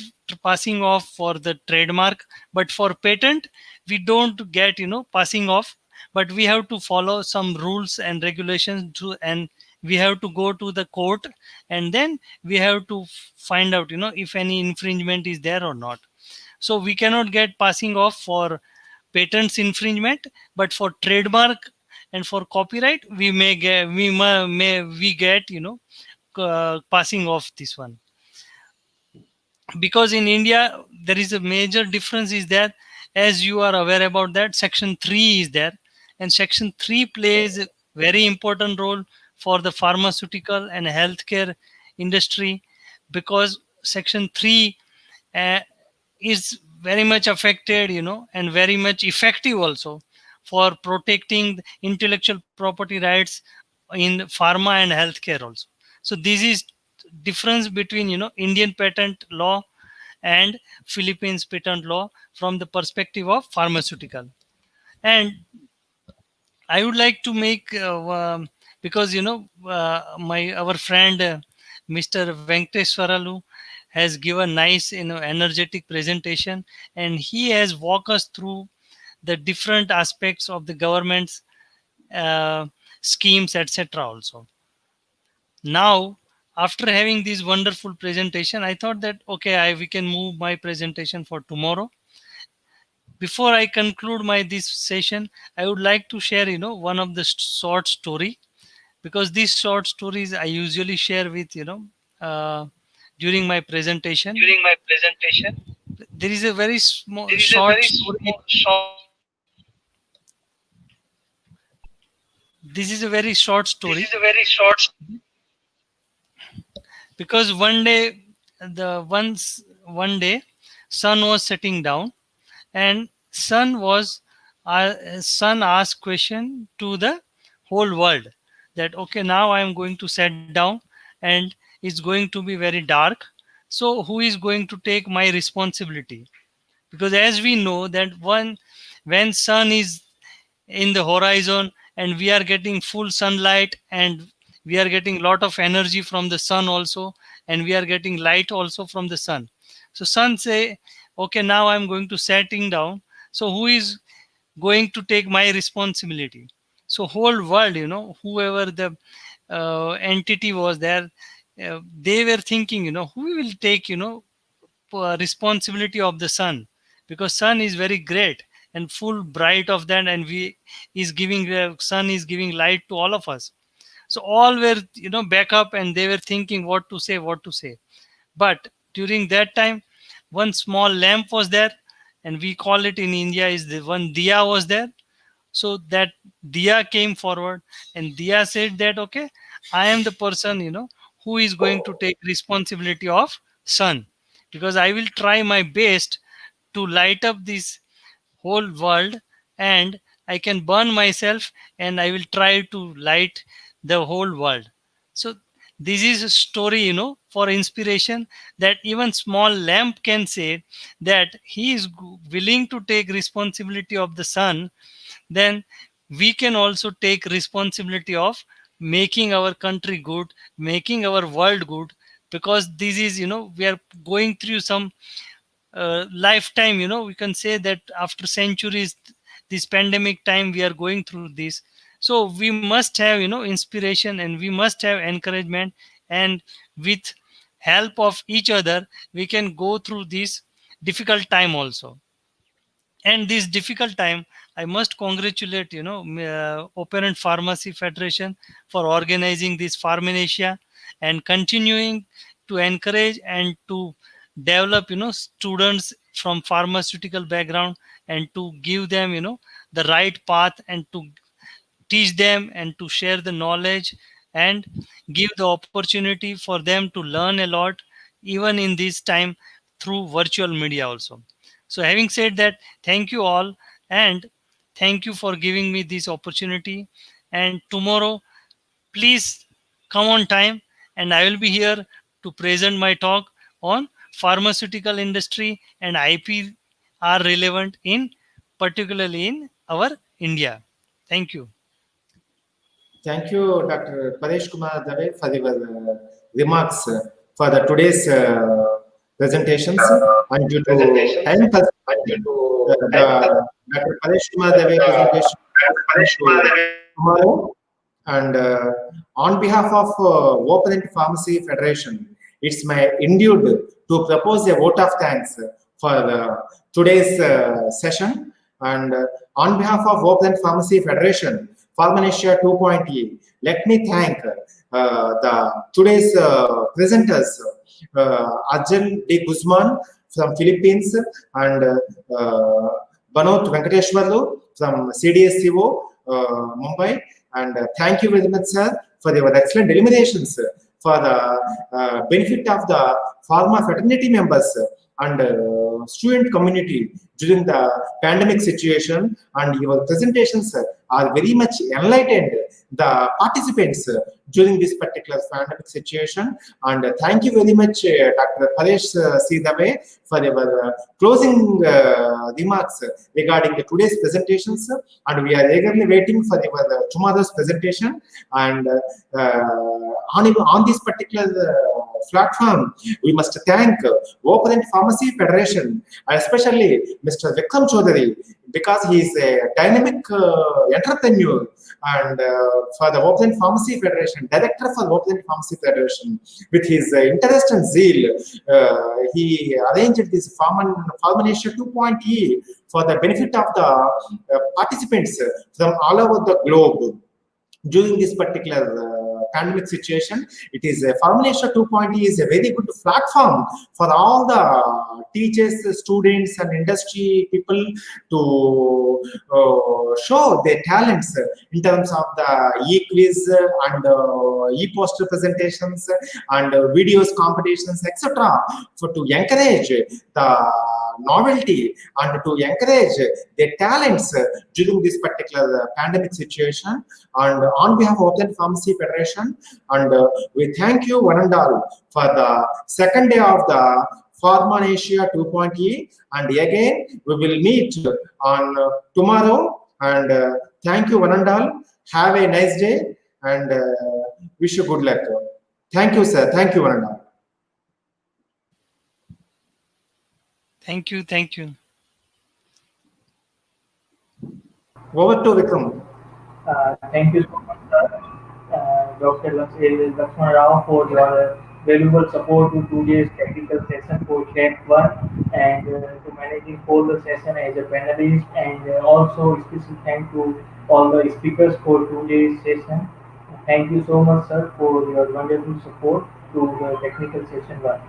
passing off for the trademark, but for patent we don't get passing off, but we have to follow some rules and regulations to, and we have to go to the court, and then we have to find out if any infringement is there or not. So we cannot get passing off for patents infringement, but for trademark and for copyright we may get, we get passing off this one. Because in India there is a major difference is that, as you are aware about that, section 3 is there, and section 3 plays a very important role for the pharmaceutical and healthcare industry, because section 3 uh, is very much affected and very much effective also for protecting the intellectual property rights in pharma and healthcare also. So this is difference between Indian patent law and Philippines patent law from the perspective of pharmaceutical. And I would like to make because my our friend Mr. Venkateswaralu has given nice energetic presentation, and he has walked us through the different aspects of the government's uh, schemes, etc. Also, now after having this wonderful presentation, I thought that okay, we can move my presentation for tomorrow. Before I conclude my this session, I would like to share one of the short story, because these short stories I usually share with uh, during my presentation. During my presentation, There is a very small there is a short very story. small short. This is a very short This story, is a very short. because one day sun was setting down, and sun asked question to the whole world, that okay, now I am going to set down, and it's going to be very dark, so who is going to take my responsibility? Because as we know that when sun is in the horizon and we are getting full sunlight, and we are getting lot of energy from the sun also, and we are getting light also from the sun. So sun say, okay, now I'm going to setting down, so who is going to take my responsibility? So whole world, whoever the entity was there, they were thinking, who will take, responsibility of the sun, because sun is very great and full bright of that, and we is giving sun is giving light to all of us. So all were, back up, and they were thinking what to say. But during that time, one small lamp was there, and we call it in India is the one diya was there. So that Dia came forward, and Dia said that, okay, I am the person, who is going to take responsibility of sun, because I will try my best to light up this whole world, and I can burn myself, and I will try to light the whole world. So this is a story, for inspiration, that even small lamp can say that he is willing to take responsibility of the sun. Then we can also take responsibility of making our country good, making our world good, because this is, we are going through some lifetime, we can say that after centuries, this pandemic time, we are going through this. So we must have, inspiration, and we must have encouragement, and with help of each other, we can go through this difficult time also. And this difficult time, I must congratulate, Operant Pharmacy Federation for organizing this Pharmanecia, and continuing to encourage and to develop, students from pharmaceutical background, and to give them, the right path, and to teach them, and to share the knowledge, and give the opportunity for them to learn a lot, even in this time, through virtual media also. So having said that, thank you all, and thank you for giving me this opportunity. And tomorrow, please come on time, and I will be here to present my talk on pharmaceutical industry, and IP are relevant in, particularly in our India. Thank you. Thank you, Dr. Paresh Kumar Dave, for your remarks for the today's presentations. And due to time constraint, the Dr. Paresh Kumar Dave presentation to tomorrow. And on behalf of Open Pharmacy Federation, it's my indeed to propose a vote of thanks for today's session. And on behalf of Open Pharmacy Federation, Pharmanecia 2.E, let me thank the today's presenters, Arjel Guzman from Philippines, and Banoth from CDSCO, Mumbai. And thank you very much, sir, for your excellent deliberations for the benefit of the pharma fraternity members and student community during the pandemic situation. And your presentations are very much enlightened the participants during this particular pandemic situation. And thank you very much, Dr. Paresh Sidave, for your closing remarks regarding today's presentations. And we are eagerly waiting for your tomorrow's presentation. And on this particular platform, we must thank Open Pharmacy Federation, especially Mr. Vikram Chaudhary, because he is a dynamic entrepreneur, and for the Open Pharmacy Federation, director for Open Pharmacy Federation, with his interest and zeal, he arranged this Pharmanecia 2.E for the benefit of the participants from all over the globe during this particular pandemic situation. It is Pharmanecia 2.E is a very good platform for all the teachers, students, and industry people to show their talents in terms of the e-quiz and e-poster presentations and videos competitions, etc., for to encourage the novelty and to encourage their talents during this particular pandemic situation. And on behalf of Open Pharmacy Federation, and we thank you one and all for the second day of the Pharmanecia 2.E. And again, we will meet on tomorrow. And thank you one and all. Have a nice day, and wish you good luck. Thank you, sir. Thank you one and all. Thank you. Thank you. Over to Vikram. Thank you so much, Dr. Lakshman Rao, for your valuable support to today's technical session for track one and to managing for the session as a panelist and also special thank to all the speakers for today's session. Thank you so much, sir, for your wonderful support to the technical session one.